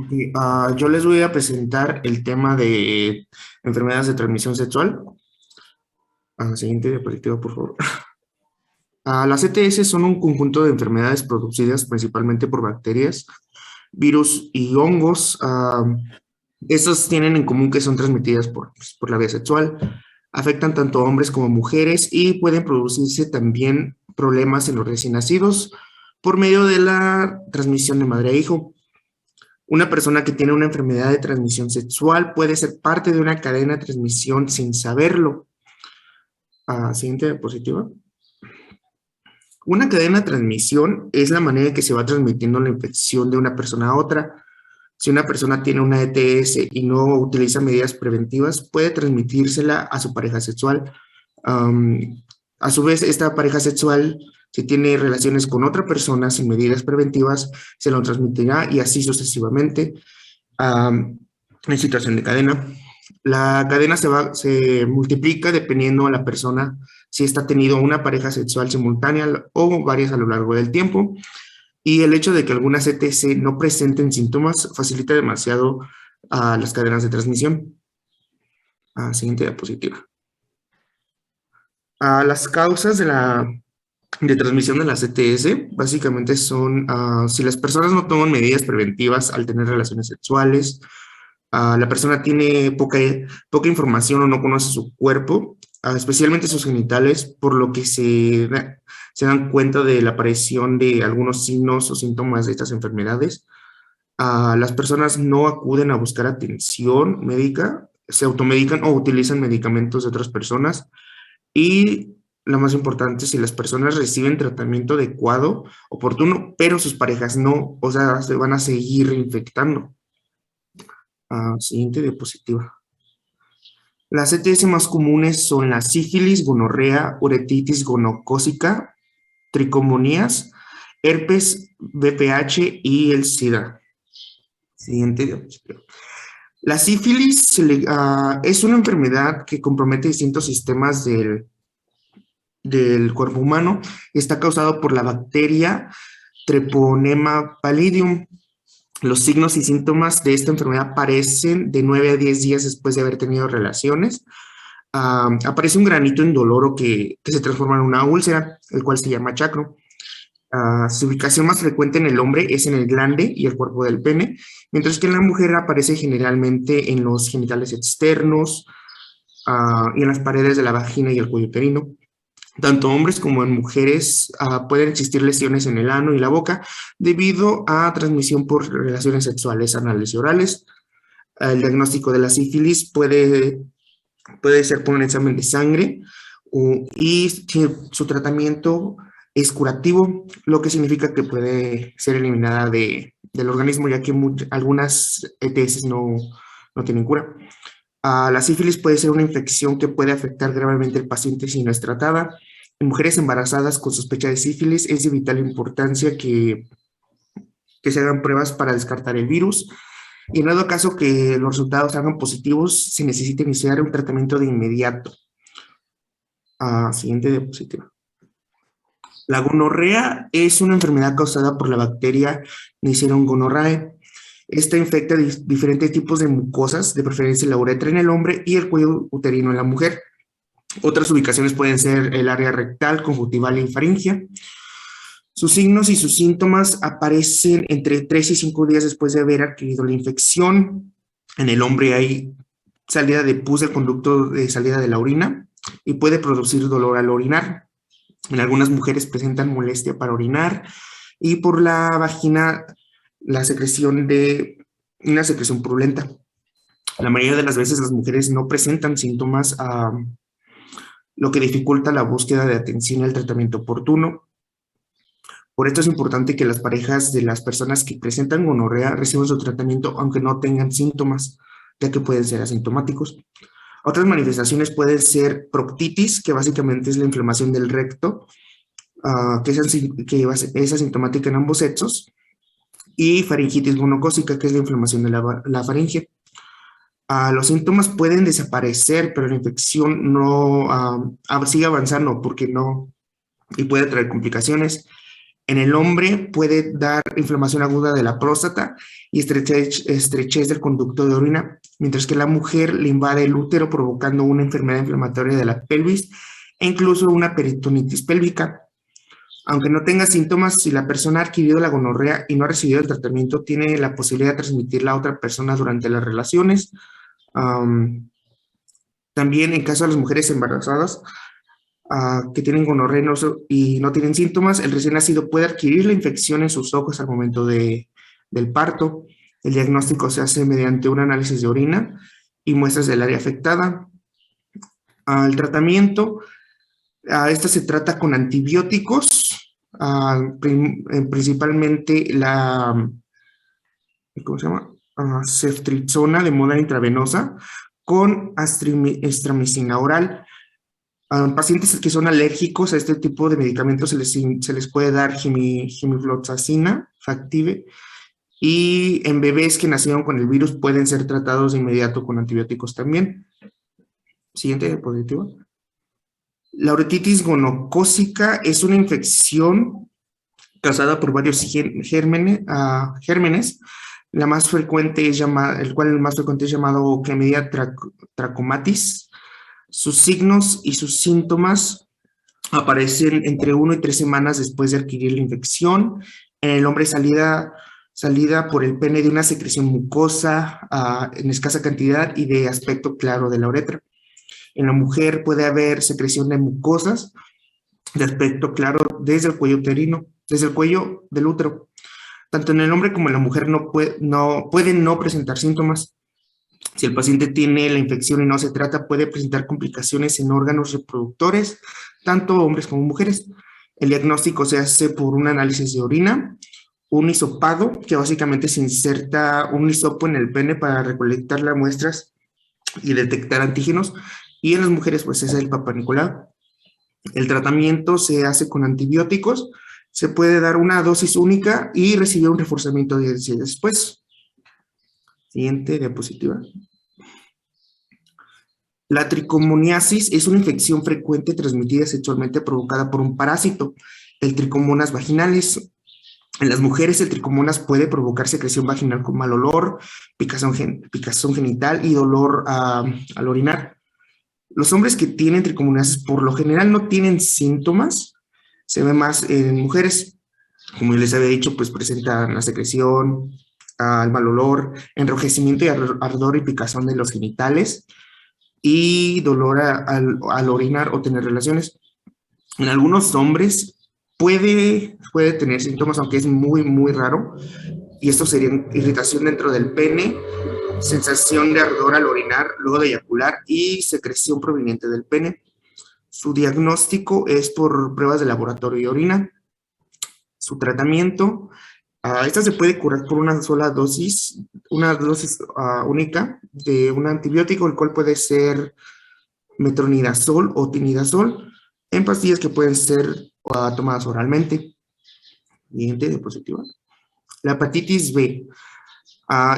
Ok, yo les voy a presentar el tema de enfermedades de transmisión sexual. Siguiente diapositiva, por favor. Las ETS son un conjunto de enfermedades producidas principalmente por bacterias, virus y hongos. Estos tienen en común que son transmitidas por la vía sexual, afectan tanto a hombres como a mujeres y pueden producirse también problemas en los recién nacidos por medio de la transmisión de madre a hijo. Una persona que tiene una enfermedad de transmisión sexual puede ser parte de una cadena de transmisión sin saberlo. Siguiente diapositiva. Una cadena de transmisión es la manera en que se va transmitiendo la infección de una persona a otra. Si una persona tiene una ETS y no utiliza medidas preventivas, puede transmitírsela a su pareja sexual. Um, a su vez, esta pareja sexual, si tiene relaciones con otra persona sin medidas preventivas, se lo transmitirá y así sucesivamente. En situación de cadena. La cadena se multiplica dependiendo a la persona si está tenido una pareja sexual simultánea o varias a lo largo del tiempo. Y el hecho de que algunas ETC no presenten síntomas facilita demasiado las cadenas de transmisión. Siguiente diapositiva. Las causas de transmisión de las ETS básicamente son si las personas no toman medidas preventivas al tener relaciones sexuales, la persona tiene poca información o no conoce su cuerpo, especialmente sus genitales, por lo que se dan cuenta de la aparición de algunos signos o síntomas de estas enfermedades. Las personas no acuden a buscar atención médica, se automedican o utilizan medicamentos de otras personas. Y lo más importante, si las personas reciben tratamiento adecuado, oportuno, pero sus parejas no, o sea, se van a seguir infectando. Siguiente diapositiva. Las ETS más comunes son la sífilis, gonorrea, uretitis gonocócica, tricomonías, herpes, VPH y el SIDA. Siguiente diapositiva. La sífilis es una enfermedad que compromete distintos sistemas del cuerpo humano y está causado por la bacteria Treponema pallidum. Los signos y síntomas de esta enfermedad aparecen de 9 a 10 días después de haber tenido relaciones. Aparece un granito indoloro que se transforma en una úlcera, el cual se llama chacro. Su ubicación más frecuente en el hombre es en el glande y el cuerpo del pene, mientras que en la mujer aparece generalmente en los genitales externos y en las paredes de la vagina y el cuello uterino. Tanto hombres como en mujeres pueden existir lesiones en el ano y la boca debido a transmisión por relaciones sexuales anales y orales. El diagnóstico de la sífilis puede ser por un examen de sangre y su tratamiento es curativo, lo que significa que puede ser eliminada del organismo, ya que algunas ETS no tienen cura. La sífilis puede ser una infección que puede afectar gravemente al paciente si no es tratada. En mujeres embarazadas con sospecha de sífilis es de vital importancia que se hagan pruebas para descartar el virus. Y en dado caso que los resultados salgan positivos, se necesita iniciar un tratamiento de inmediato. Siguiente diapositiva. La gonorrea es una enfermedad causada por la bacteria Neisseria gonorrhoeae. Esta infecta diferentes tipos de mucosas, de preferencia la uretra en el hombre y el cuello uterino en la mujer. Otras ubicaciones pueden ser el área rectal, conjuntival y faringia. Sus signos y sus síntomas aparecen entre 3 y 5 días después de haber adquirido la infección. En el hombre hay salida de pus del conducto de salida de la orina y puede producir dolor al orinar. En algunas mujeres presentan molestia para orinar y por la vagina una secreción purulenta. La mayoría de las veces las mujeres no presentan síntomas, lo que dificulta la búsqueda de atención y el tratamiento oportuno. Por esto es importante que las parejas de las personas que presentan gonorrea reciban su tratamiento aunque no tengan síntomas, ya que pueden ser asintomáticos. Otras manifestaciones pueden ser proctitis, que básicamente es la inflamación del recto, que es asintomática en ambos sexos, y faringitis gonocócica, que es la inflamación de la faringe. Los síntomas pueden desaparecer, pero la infección no sigue avanzando porque no, y puede traer complicaciones. En el hombre puede dar inflamación aguda de la próstata y estrechez del conducto de orina, mientras que la mujer le invade el útero provocando una enfermedad inflamatoria de la pelvis e incluso una peritonitis pélvica. Aunque no tenga síntomas, si la persona ha adquirido la gonorrea y no ha recibido el tratamiento, tiene la posibilidad de transmitirla a otra persona durante las relaciones. Um, También en caso de las mujeres embarazadas, que tienen gonorrea y no tienen síntomas, el recién nacido puede adquirir la infección en sus ojos al momento del parto. El diagnóstico se hace mediante un análisis de orina y muestras del área afectada. El tratamiento, esta se trata con antibióticos, principalmente ¿cómo se llama? Ceftriaxona de moda intravenosa con astrimicina oral. A pacientes que son alérgicos a este tipo de medicamentos se les puede dar gemifloxacina factive, y en bebés que nacieron con el virus pueden ser tratados de inmediato con antibióticos también. Siguiente diapositiva. La uretitis gonocócica es una infección causada por varios gérmenes. La más frecuente es el más frecuente es llamado Chlamydia trachomatis. Sus signos y sus síntomas aparecen entre 1 y 3 semanas después de adquirir la infección. En el hombre, salida por el pene de una secreción mucosa en escasa cantidad y de aspecto claro de la uretra. En la mujer puede haber secreción de mucosas de aspecto claro desde el cuello uterino, desde el cuello del útero. Tanto en el hombre como en la mujer pueden no presentar síntomas. Si el paciente tiene la infección y no se trata, puede presentar complicaciones en órganos reproductores, tanto hombres como mujeres. El diagnóstico se hace por un análisis de orina, un hisopado, que básicamente se inserta un hisopo en el pene para recolectar las muestras y detectar antígenos, y en las mujeres pues es el Papá Nicolau. El tratamiento se hace con antibióticos, se puede dar una dosis única y recibir un reforzamiento 10 días después. Siguiente diapositiva. La tricomoniasis es una infección frecuente transmitida sexualmente provocada por un parásito, el Trichomonas vaginalis. En las mujeres, el tricomonas puede provocar secreción vaginal con mal olor, picazón genital y dolor al orinar. Los hombres que tienen tricomoniasis por lo general no tienen síntomas, se ve más en mujeres. Como les había dicho, pues presentan la secreción, el mal olor, enrojecimiento y ardor y picazón de los genitales y dolor al orinar o tener relaciones. En algunos hombres puede tener síntomas, aunque es muy, muy raro, y esto sería irritación dentro del pene, sensación de ardor al orinar, luego de eyacular y secreción proveniente del pene. Su diagnóstico es por pruebas de laboratorio y orina. Su tratamiento, esta se puede curar por una dosis única de un antibiótico, el cual puede ser metronidazol o tinidazol, en pastillas que pueden ser tomadas oralmente. Siguiente diapositiva. La hepatitis B.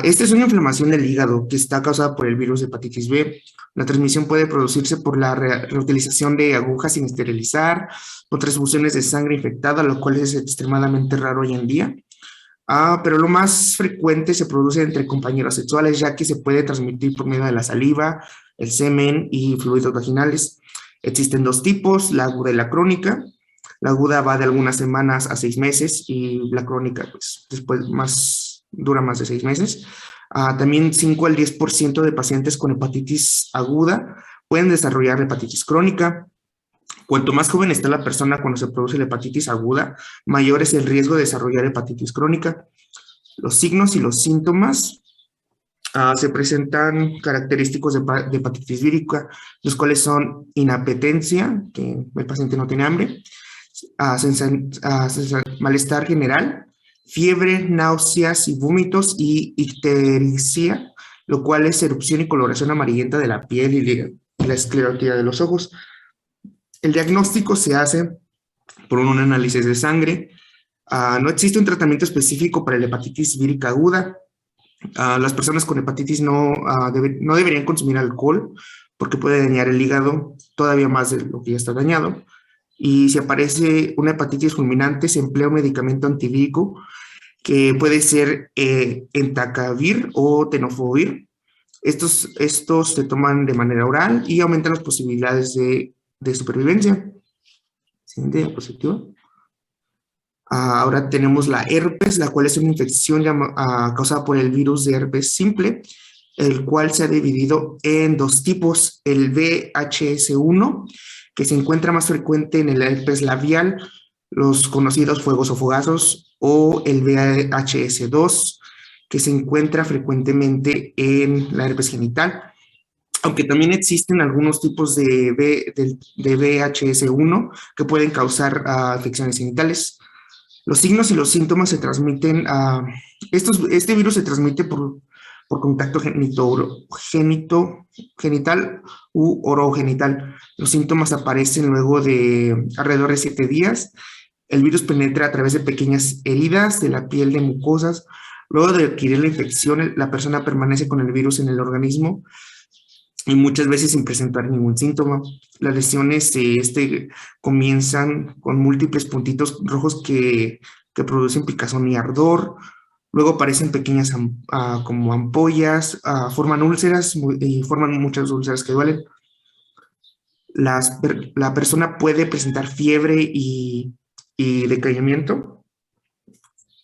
Esta es una inflamación del hígado que está causada por el virus de hepatitis B. La transmisión puede producirse por la reutilización de agujas sin esterilizar, por transfusiones de sangre infectada, lo cual es extremadamente raro hoy en día. Pero lo más frecuente se produce entre compañeros sexuales, ya que se puede transmitir por medio de la saliva, el semen y fluidos vaginales. Existen dos tipos, la aguda y la crónica. La aguda va de algunas semanas a 6 meses y la crónica, pues, dura más de 6 meses. También 5 al 10% de pacientes con hepatitis aguda pueden desarrollar hepatitis crónica. Cuanto más joven está la persona cuando se produce la hepatitis aguda, mayor es el riesgo de desarrollar hepatitis crónica. Los signos y los síntomas se presentan característicos de hepatitis vírica, los cuales son inapetencia, que el paciente no tiene hambre, malestar general, fiebre, náuseas y vómitos y ictericia, lo cual es erupción y coloración amarillenta de la piel y la esclerotia de los ojos. El diagnóstico se hace por un análisis de sangre. No existe un tratamiento específico para la hepatitis vírica aguda. Las personas con hepatitis no deberían consumir alcohol porque puede dañar el hígado todavía más de lo que ya está dañado. Y si aparece una hepatitis fulminante, se emplea un medicamento antivírico que puede ser entacavir o tenofovir. Estos se toman de manera oral y aumentan las posibilidades de supervivencia. Siguiente diapositiva. Ahora tenemos la herpes, la cual es una infección causada por el virus de herpes simple, el cual se ha dividido en dos tipos, el VHS1, que se encuentra más frecuente en el herpes labial, los conocidos fuegos o fogazos, o el VHS2, que se encuentra frecuentemente en la herpes genital. Aunque también existen algunos tipos de VHS1 que pueden causar infecciones genitales. Los signos y los síntomas se transmiten este virus se transmite por contacto genital u orogenital. Los síntomas aparecen luego de alrededor de 7 días. El virus penetra a través de pequeñas heridas de la piel de mucosas. Luego de adquirir la infección, la persona permanece con el virus en el organismo y muchas veces sin presentar ningún síntoma. Las lesiones comienzan con múltiples puntitos rojos que producen picazón y ardor. Luego aparecen pequeñas como ampollas, forman úlceras y forman muchas úlceras que duelen. La persona puede presentar fiebre y decaimiento.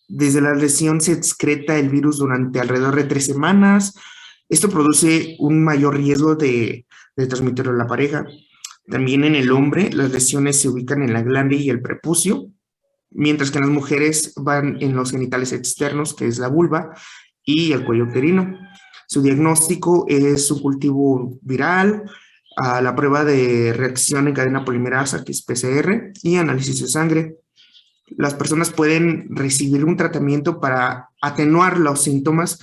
Desde la lesión se excreta el virus durante alrededor de 3 semanas. Esto produce un mayor riesgo de transmitirlo a la pareja. También en el hombre, las lesiones se ubican en la glande y el prepucio, mientras que en las mujeres van en los genitales externos, que es la vulva, y el cuello uterino. Su diagnóstico es un cultivo viral, la prueba de reacción en cadena polimerasa, que es PCR, y análisis de sangre. Las personas pueden recibir un tratamiento para atenuar los síntomas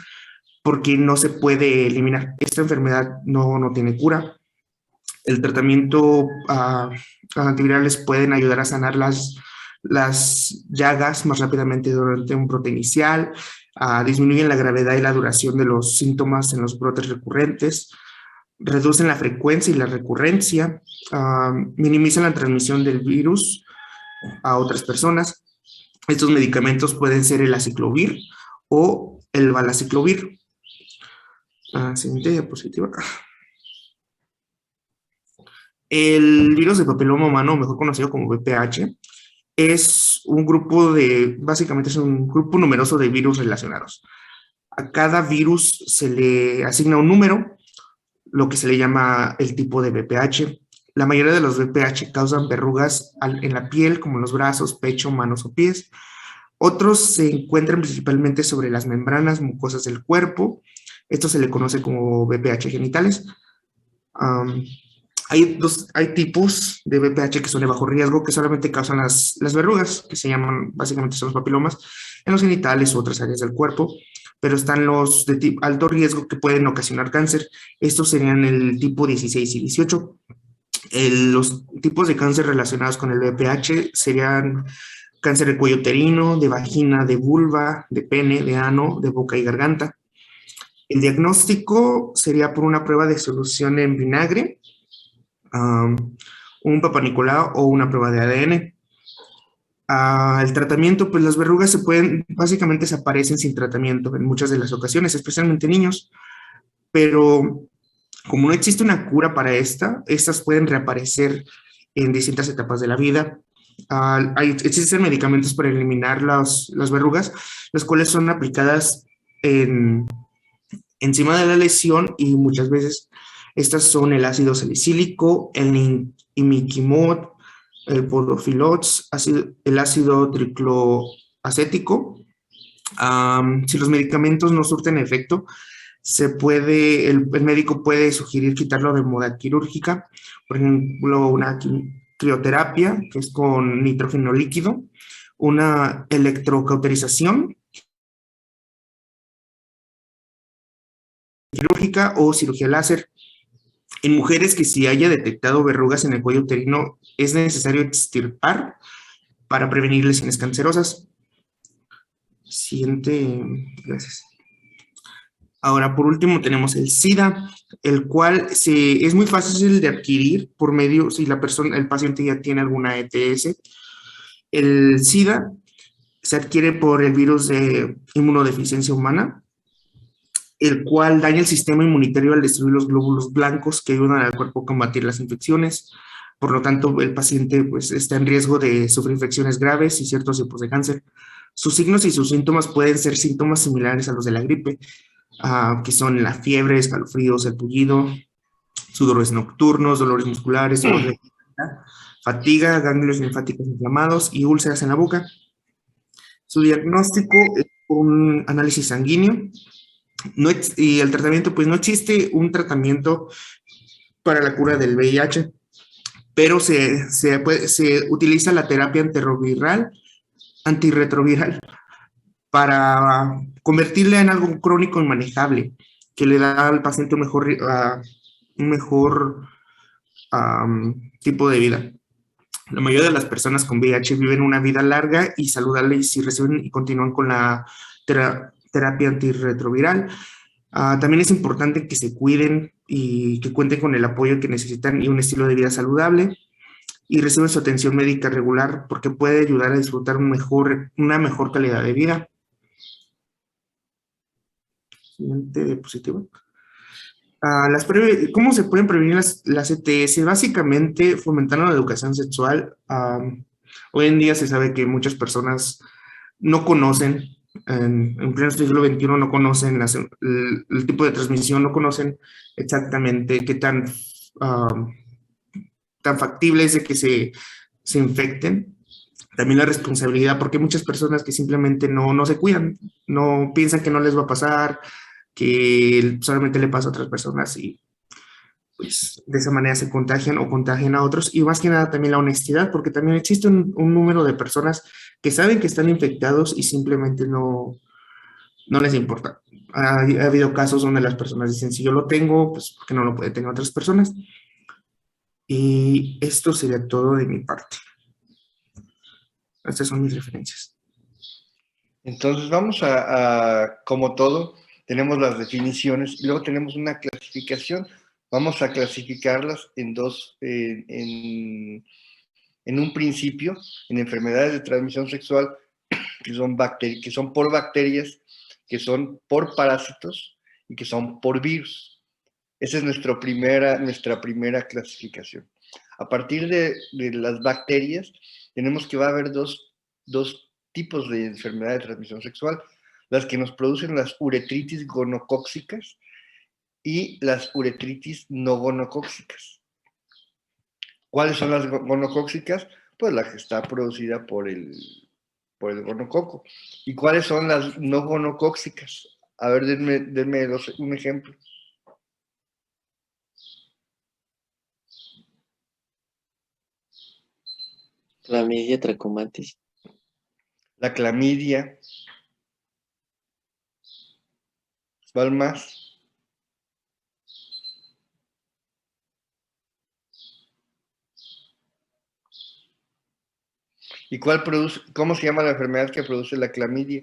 porque no se puede eliminar. Esta enfermedad no tiene cura. El tratamiento antivirales pueden ayudar a sanar las llagas más rápidamente durante un brote inicial, disminuyen la gravedad y la duración de los síntomas en los brotes recurrentes, reducen la frecuencia y la recurrencia, minimizan la transmisión del virus a otras personas. Estos medicamentos pueden ser el aciclovir o el valaciclovir. Siguiente diapositiva. El virus de papiloma humano, mejor conocido como VPH, es básicamente es un grupo numeroso de virus relacionados. A cada virus se le asigna un número, lo que se le llama el tipo de VPH. La mayoría de los VPH causan verrugas en la piel, como los brazos, pecho, manos o pies. Otros se encuentran principalmente sobre las membranas mucosas del cuerpo. Esto se le conoce como VPH genitales. Hay tipos de VPH que son de bajo riesgo, que solamente causan las verrugas, que se llaman, básicamente son los papilomas, en los genitales u otras áreas del cuerpo, pero están los de alto riesgo que pueden ocasionar cáncer. Estos serían el tipo 16 y 18. Los tipos de cáncer relacionados con el VPH serían cáncer de cuello uterino, de vagina, de vulva, de pene, de ano, de boca y garganta. El diagnóstico sería por una prueba de solución en vinagre, un papanicolau o una prueba de ADN. El tratamiento, pues las verrugas básicamente desaparecen sin tratamiento en muchas de las ocasiones, especialmente en niños, pero como no existe una cura para estas pueden reaparecer en distintas etapas de la vida. Existen medicamentos para eliminar las verrugas, las cuales son aplicadas encima de la lesión y muchas veces estas son el ácido salicílico, el imiquimod, el podofilox, el ácido tricloacético. Si los medicamentos no surten efecto, el médico puede sugerir quitarlo de moda quirúrgica, por ejemplo, una crioterapia, que es con nitrógeno líquido, una electrocauterización quirúrgica o cirugía láser. En mujeres que si haya detectado verrugas en el cuello uterino, es necesario extirpar para prevenir lesiones cancerosas. Siguiente, gracias. Ahora, por último, tenemos el SIDA, el cual es muy fácil de adquirir por medio, si la persona, el paciente ya tiene alguna ETS. El SIDA se adquiere por el virus de inmunodeficiencia humana, el cual daña el sistema inmunitario al destruir los glóbulos blancos que ayudan al cuerpo a combatir las infecciones. Por lo tanto, el paciente pues, está en riesgo de sufrir infecciones graves y ciertos tipos de cáncer. Sus signos y sus síntomas pueden ser síntomas similares a los de la gripe, que son la fiebre, escalofríos, el pullido, sudores nocturnos, dolores musculares, dolor de fatiga, ganglios linfáticos inflamados y úlceras en la boca. Su diagnóstico es un análisis sanguíneo y el tratamiento, pues no existe un tratamiento para la cura del VIH, pero se utiliza la terapia antirretroviral para convertirla en algo crónico y manejable, que le da al paciente un mejor tipo de vida. La mayoría de las personas con VIH viven una vida larga y saludable y si reciben y continúan con la terapia antirretroviral. También es importante que se cuiden y que cuenten con el apoyo que necesitan y un estilo de vida saludable y reciben su atención médica regular porque puede ayudar a disfrutar una mejor calidad de vida. Siguiente diapositiva. ¿Cómo se pueden prevenir las ETS? Básicamente fomentando la educación sexual. Hoy en día se sabe que muchas personas no conocen, en pleno siglo XXI no conocen el tipo de transmisión, no conocen exactamente qué tan factible es de que se infecten. También la responsabilidad, porque hay muchas personas que simplemente no se cuidan, no piensan que no les va a pasar, que solamente le pasa a otras personas y pues de esa manera se contagian o contagian a otros. Y más que nada también la honestidad, porque también existe un número de personas que saben que están infectados y simplemente no les importa. Ha habido casos donde las personas dicen, si yo lo tengo, pues porque no lo puede tener otras personas. Y esto sería todo de mi parte. Estas son mis referencias. Entonces vamos como todo, tenemos las definiciones y luego tenemos una clasificación. Vamos a clasificarlas en dos, en un principio, en enfermedades de transmisión sexual que son por bacterias, que son por parásitos y que son por virus. Esa es nuestra primera clasificación. A partir de las bacterias, tenemos que va a haber dos tipos de enfermedad de transmisión sexual, las que nos producen las uretritis gonocóxicas y las uretritis no gonocóxicas. ¿Cuáles son las gonocóxicas? Pues la que está producida por el gonococo. ¿Y cuáles son las no gonocóxicas? A ver, denme un ejemplo. Clamidia trachomatis. La clamidia. ¿Cuál más? ¿Y cómo se llama la enfermedad que produce la clamidia?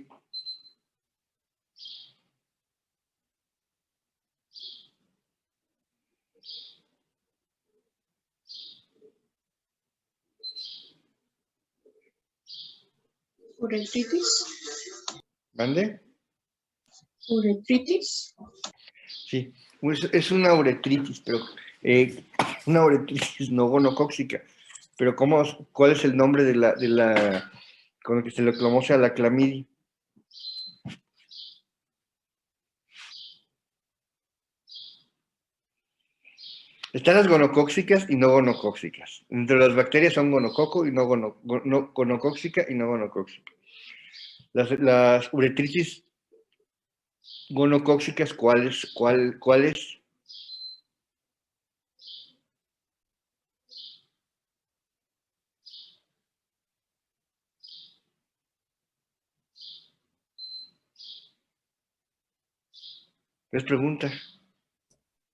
Uretritis. ¿Mande? Uretritis. Sí, es una uretritis, pero una uretritis no gonocóxica. Pero ¿cuál es el nombre de la con el que se le conoce a la clamidia? Están las gonocóxicas y no gonocóxicas. Entre las bacterias son gonococo y no gonocóxica y no gonocóxica. Las uretritis gonocóxicas, ¿cuáles? ¿Les pregunta?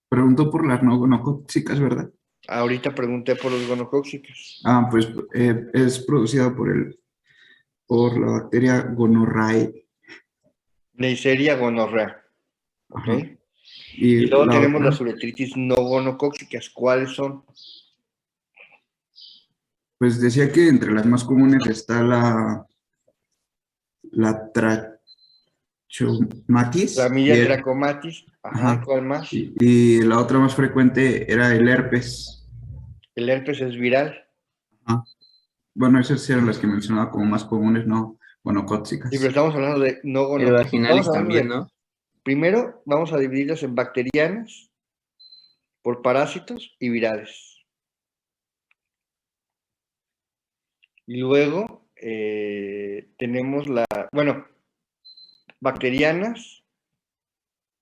Preguntó por las no gonocóxicas, ¿verdad? Ahorita pregunté por los gonocóxicas. Pues es producida por la bacteria Gonorrhoeae. Neisseria gonorrhea. ¿ok? Ajá. Y luego la tenemos otra, las uretritis no gonocócicas. ¿Cuáles son? pues decía que entre las más comunes está la trachomatis Clamidia trachomatis. Ajá, ¿y ajá, cuál más? y la otra más frecuente era el herpes. El herpes es viral. Ajá. Bueno, esas eran las que mencionaba como más comunes, no Sí, pero gonocócicas. estamos hablando de no El gonocócicas. Estamos vaginalis hablando también, de, ¿no? primero, vamos a dividirlas en bacterianas, por parásitos y virales. Y luego tenemos bueno, bacterianas,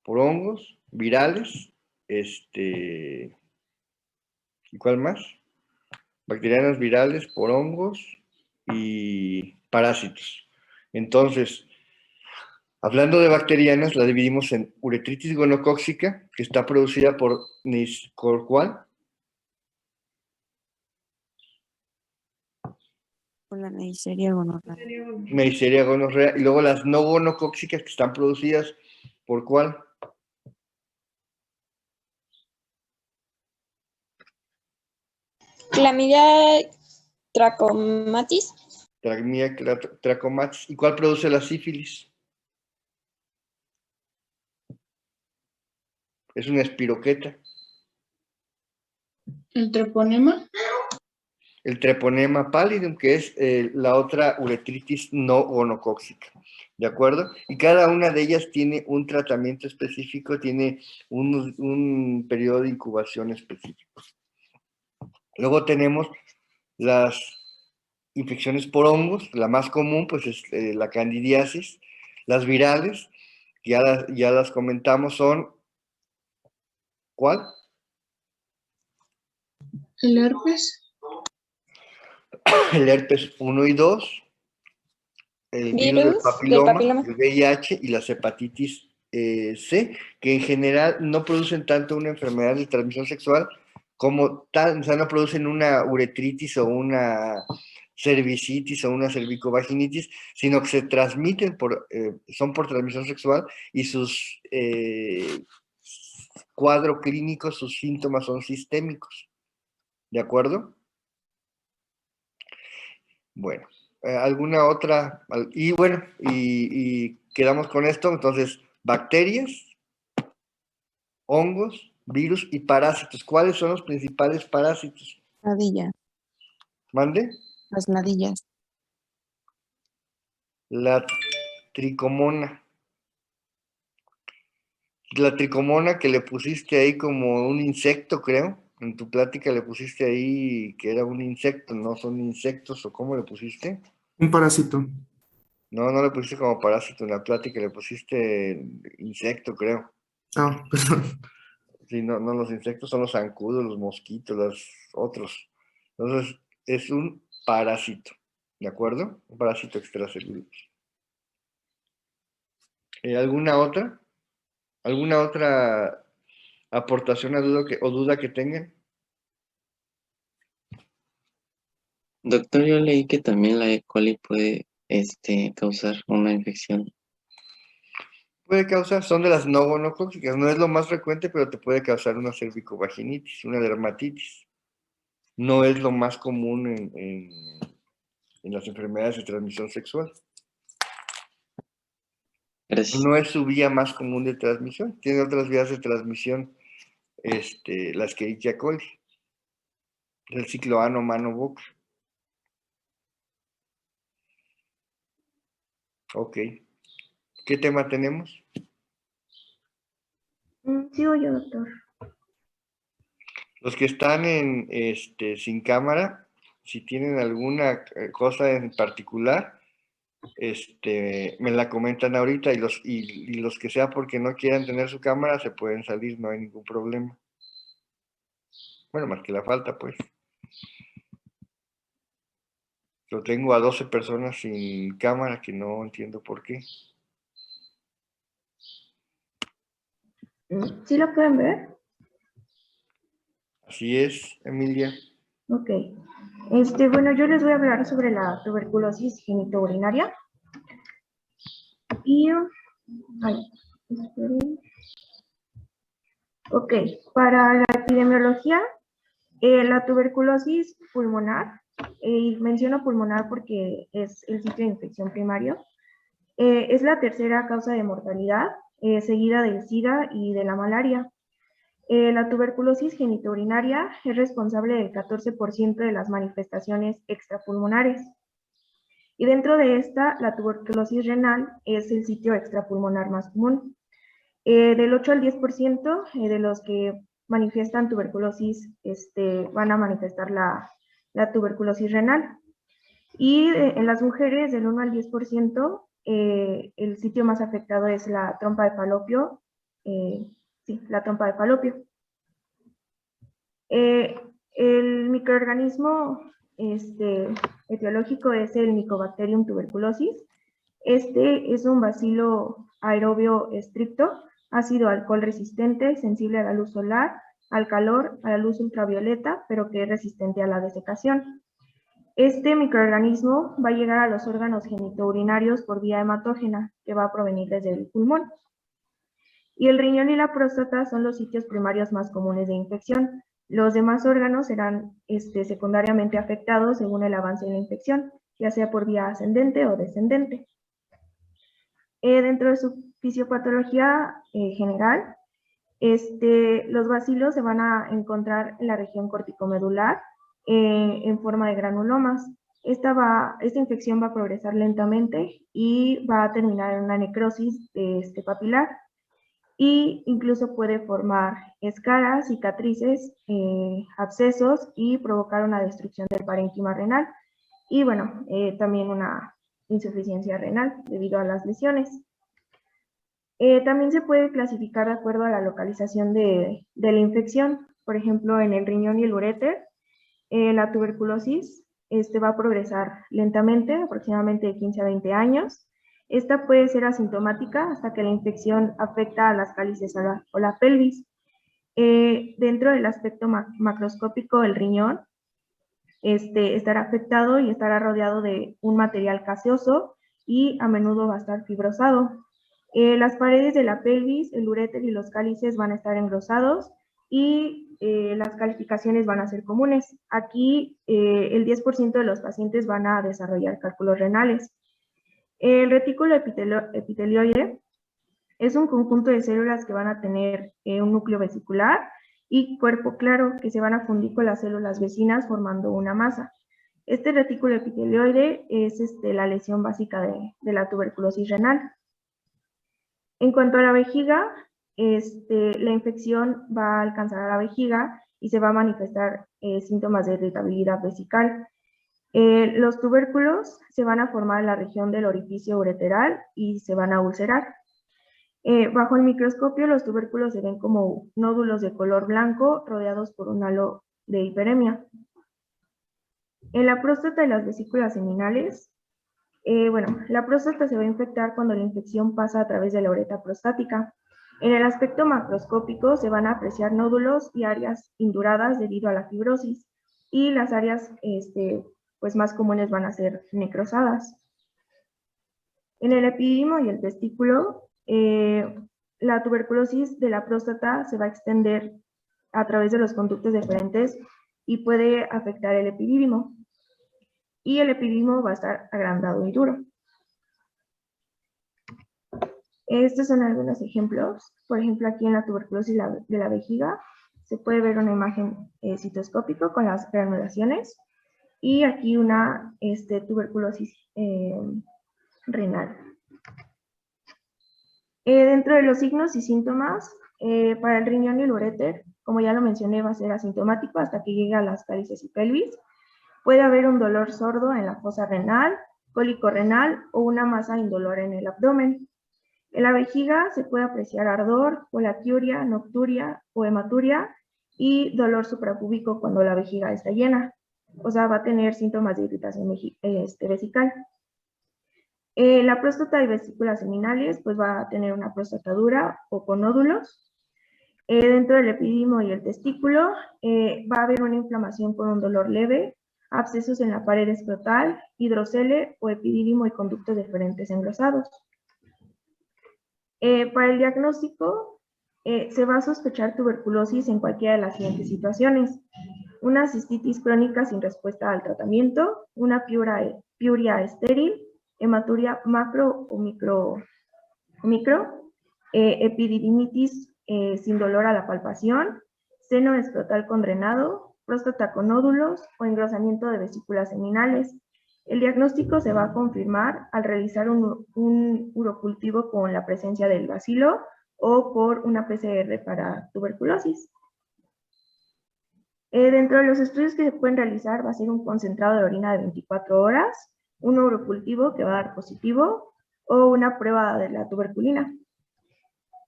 por hongos, virales, ¿y cuál más? Bacterianas, virales, por hongos y parásitos. Entonces, hablando de bacterianas, la dividimos en uretritis gonocócica, que está producida por ¿cuál? Por la Neisseria gonorrea. Neisseria gonorrea, y luego las no gonocócicas, que están producidas por ¿cuál? Clamidia trachomatis. Clamidia trachomatis. ¿Y cuál produce la sífilis? Es una espiroqueta. ¿El treponema? El treponema pallidum, que es la otra uretritis no gonocócica. ¿De acuerdo? Y cada una de ellas tiene un tratamiento específico, tiene un periodo de incubación específico. Luego tenemos las infecciones por hongos, la más común pues es la candidiasis. Las virales, ya las comentamos, son ¿cuál? ¿El herpes? El herpes 1 y 2, el virus del papiloma, el VIH y las hepatitis C, que en general no producen tanto una enfermedad de transmisión sexual como tal, o sea, no producen una uretritis o una cervicitis o una cervicovaginitis, sino que se transmiten son por transmisión sexual y sus cuadro clínico, sus síntomas son sistémicos. ¿De acuerdo? Bueno, alguna otra, y bueno, y quedamos con esto, entonces, bacterias, hongos, virus y parásitos. ¿Cuáles son los principales parásitos? Ladilla, ¿Mande? las ladillas. La tricomona. La tricomona que le pusiste ahí como un insecto, creo. En tu plática le pusiste ahí que era un insecto, ¿no son insectos o cómo le pusiste? Un parásito. No, no le pusiste como parásito en la plática, le pusiste insecto, creo. Ah, perdón. Sí, no, no, los insectos son los zancudos, los mosquitos, los otros. Entonces, es un parásito, ¿de acuerdo? Un parásito extracelular. ¿Alguna otra? ¿Alguna otra aportación o duda que tengan? Doctor, yo leí que también la E. coli puede causar una infección. Puede causar, son de las no gonocócicas, no es lo más frecuente, pero te puede causar una cervicovaginitis, una dermatitis. No es lo más común en las enfermedades de transmisión sexual. Gracias. No es su vía más común de transmisión, tiene otras vías de transmisión, la Escherichia coli, el ciclo ano, mano, boca. Ok. ¿Qué tema tenemos? Sigo yo, doctor. Los que están sin cámara, si tienen alguna cosa en particular, me la comentan ahorita y los que sea porque no quieran tener su cámara se pueden salir, no hay ningún problema. Bueno, más que la falta, pues. Yo tengo a 12 personas sin cámara que no entiendo por qué. ¿Sí lo pueden ver? Así es, Emilia. Ok. Bueno, yo les voy a hablar sobre la tuberculosis genitourinaria. Y, ay, esperen. Ok, para la epidemiología, la tuberculosis pulmonar, y menciono pulmonar porque es el sitio de infección primario, es la tercera causa de mortalidad, seguida del SIDA y de la malaria. La tuberculosis genitourinaria es responsable del 14% de las manifestaciones extrapulmonares. Y dentro de esta, la tuberculosis renal es el sitio extrapulmonar más común. Del 8 al 10% de los que manifiestan tuberculosis van a manifestar la tuberculosis renal. Y en las mujeres, del 1 al 10%, el sitio más afectado es la trompa de falopio. Sí, la trompa de falopio. El microorganismo etiológico es el Mycobacterium tuberculosis. Este es un bacilo aerobio estricto, ácido alcohol resistente, sensible a la luz solar, al calor, a la luz ultravioleta, pero que es resistente a la desecación. Este microorganismo va a llegar a los órganos genitourinarios por vía hematógena, que va a provenir desde el pulmón. Y el riñón y la próstata son los sitios primarios más comunes de infección. Los demás órganos serán secundariamente afectados según el avance de la infección, ya sea por vía ascendente o descendente. Dentro de su fisiopatología general, los bacilos se van a encontrar en la región corticomedular en forma de granulomas. Esta infección va a progresar lentamente y va a terminar en una necrosis papilar, y incluso puede formar escaras, cicatrices, abscesos y provocar una destrucción del parénquima renal y bueno, también una insuficiencia renal debido a las lesiones. También se puede clasificar de acuerdo a la localización de la infección. Por ejemplo, en el riñón y el uréter, la tuberculosis va a progresar lentamente, aproximadamente de 15 a 20 años. Esta puede ser asintomática hasta que la infección afecta a las cálices o la pelvis. Dentro del aspecto macroscópico del riñón, estará afectado y estará rodeado de un material caseoso y a menudo va a estar fibrosado. Las paredes de la pelvis, el uréter y los cálices van a estar engrosados y las calificaciones van a ser comunes. Aquí el 10% de los pacientes van a desarrollar cálculos renales. El retículo epitelioide es un conjunto de células que van a tener un núcleo vesicular y cuerpo claro que se van a fundir con las células vecinas formando una masa. Este retículo epitelioide es la lesión básica de la tuberculosis renal. En cuanto a la vejiga, la infección va a alcanzar a la vejiga y se va a manifestar síntomas de irritabilidad vesical. Los tubérculos se van a formar en la región del orificio ureteral y se van a ulcerar. Bajo el microscopio, los tubérculos se ven como nódulos de color blanco rodeados por un halo de hiperemia. En la próstata y las vesículas seminales, la próstata se va a infectar cuando la infección pasa a través de la uretra prostática. En el aspecto macroscópico se van a apreciar nódulos y áreas induradas debido a la fibrosis, y las áreas más comunes van a ser necrosadas. En el epidídimo y el testículo, la tuberculosis de la próstata se va a extender a través de los conductos deferentes y puede afectar el epidídimo. Y el epidídimo va a estar agrandado y duro. Estos son algunos ejemplos. Por ejemplo, aquí en la tuberculosis de la vejiga se puede ver una imagen citoscópica con las granulaciones y aquí una tuberculosis renal. Dentro de los signos y síntomas, para el riñón y el uréter, como ya lo mencioné, va a ser asintomático hasta que llegue a las cálices y pelvis. Puede haber un dolor sordo en la fosa renal, cólico renal o una masa indolora en el abdomen. En la vejiga se puede apreciar ardor, polatiuria, nocturia o hematuria y dolor suprapúbico cuando la vejiga está llena. O sea, va a tener síntomas de irritación vesical. La próstata y vesículas seminales, pues va a tener una próstata dura o con nódulos. Dentro del epidídimo y el testículo, va a haber una inflamación con un dolor leve, abscesos en la pared escrotal, hidrocele o epidídimo y conductos deferentes engrosados. Para el diagnóstico, Se va a sospechar tuberculosis en cualquiera de las siguientes situaciones: una cistitis crónica sin respuesta al tratamiento, una piuria estéril, hematuria macro o micro, epididimitis sin dolor a la palpación, seno escrotal con drenado, próstata con nódulos o engrosamiento de vesículas seminales. El diagnóstico se va a confirmar al realizar un urocultivo con la presencia del bacilo o por una PCR para tuberculosis. Dentro de los estudios que se pueden realizar va a ser un concentrado de orina de 24 horas, un urocultivo que va a dar positivo o una prueba de la tuberculina.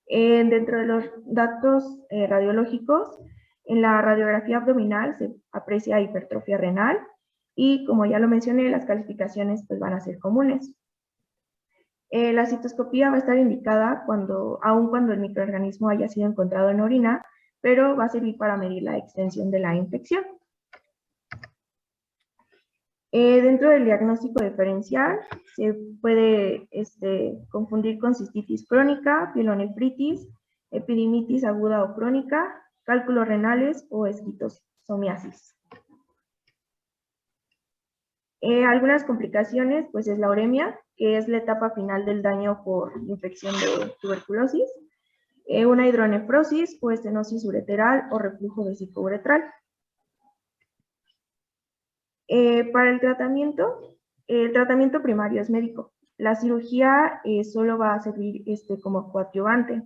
Dentro de los datos radiológicos, en la radiografía abdominal se aprecia hipertrofia renal y, como ya lo mencioné, las calificaciones pues, van a ser comunes. La citoscopía va a estar indicada aun cuando el microorganismo haya sido encontrado en orina, pero va a servir para medir la extensión de la infección. Dentro del diagnóstico diferencial se puede confundir con cistitis crónica, pielonefritis, epididimitis aguda o crónica, cálculos renales o esquistosomiasis. Algunas complicaciones, pues es la uremia, que es la etapa final del daño por infección de tuberculosis, una hidronefrosis o estenosis ureteral o reflujo vesicouretral. Para el tratamiento primario es médico. La cirugía solo va a servir como coadyuvante.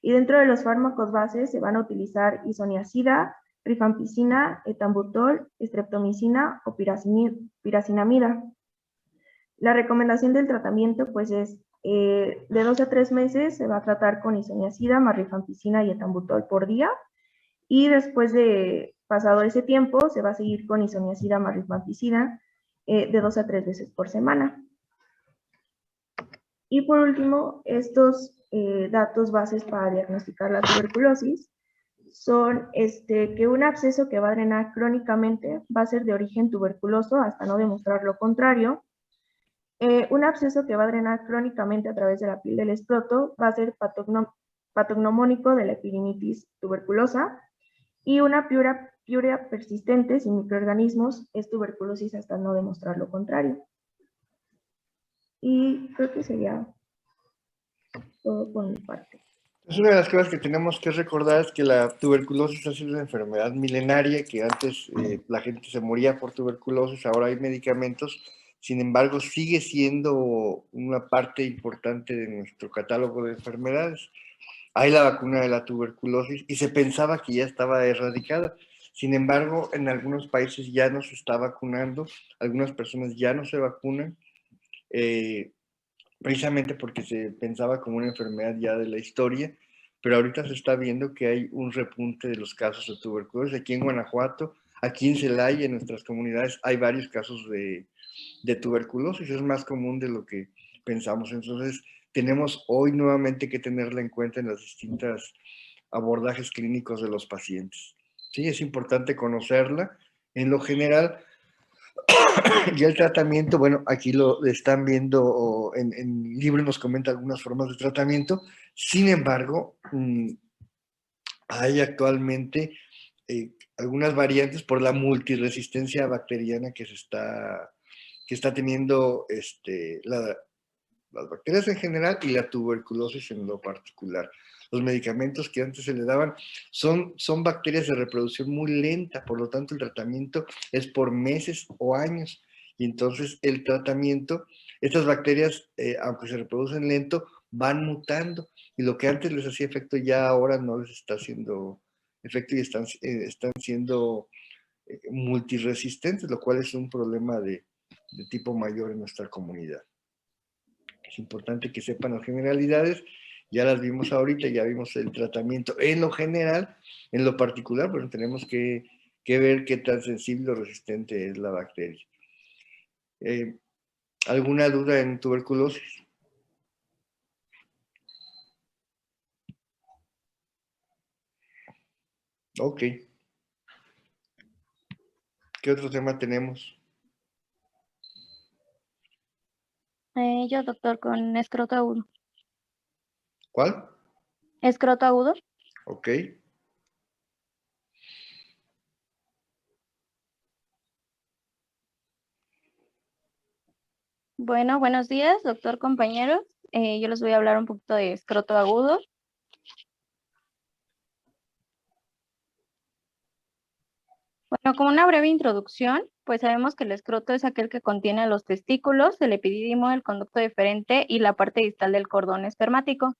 Y dentro de los fármacos bases se van a utilizar isoniazida, rifampicina, etambutol, streptomicina o piracinamida. La recomendación del tratamiento pues es de 2 a 3 meses se va a tratar con isoniazida, más rifampicina y etambutol por día, y después de pasado ese tiempo se va a seguir con isoniazida más rifampicina de 2 a 3 veces por semana. Y por último, estos datos bases para diagnosticar la tuberculosis son que un absceso que va a drenar crónicamente va a ser de origen tuberculoso hasta no demostrar lo contrario. Un absceso que va a drenar crónicamente a través de la piel del escroto va a ser patognomónico de la epididimitis tuberculosa, y una piuria persistente sin microorganismos es tuberculosis hasta no demostrar lo contrario. Y creo que sería todo por mi parte. Es una de las cosas que tenemos que recordar, es que la tuberculosis ha sido una enfermedad milenaria, que antes la gente se moría por tuberculosis, ahora hay medicamentos. Sin embargo, sigue siendo una parte importante de nuestro catálogo de enfermedades. Hay la vacuna de la tuberculosis y se pensaba que ya estaba erradicada. Sin embargo, en algunos países ya no se está vacunando, algunas personas ya no se vacunan, precisamente porque se pensaba como una enfermedad ya de la historia, pero ahorita se está viendo que hay un repunte de los casos de tuberculosis. Aquí en Guanajuato, aquí en Celaya, en nuestras comunidades, hay varios casos de tuberculosis, es más común de lo que pensamos. Entonces, tenemos hoy nuevamente que tenerla en cuenta en los distintos abordajes clínicos de los pacientes. Sí, es importante conocerla. En lo general, ya el tratamiento, bueno, aquí lo están viendo, en el libro nos comenta algunas formas de tratamiento. Sin embargo, hay actualmente algunas variantes por la multiresistencia bacteriana que está teniendo las bacterias en general y la tuberculosis en lo particular. Los medicamentos que antes se le daban son bacterias de reproducción muy lenta, por lo tanto el tratamiento es por meses o años. Y entonces el tratamiento, estas bacterias, aunque se reproducen lento, van mutando. Y lo que antes les hacía efecto ya ahora no les está haciendo efecto y están siendo multiresistentes, lo cual es un problema de tipo mayor en nuestra comunidad. Es importante que sepan las generalidades, ya las vimos ahorita, ya vimos el tratamiento en lo general, en lo particular, pues tenemos que ver qué tan sensible o resistente es la bacteria. ¿Alguna duda en tuberculosis? Ok. ¿Qué otro tema tenemos? Yo, doctor, con escroto agudo. ¿Cuál? ¿Escroto agudo? ¿Ok? Bueno, buenos días, doctor, compañeros. Yo les voy a hablar un poquito de escroto agudo. Bueno, como una breve introducción, pues sabemos que el escroto es aquel que contiene los testículos, el epidídimo, el conducto deferente y la parte distal del cordón espermático.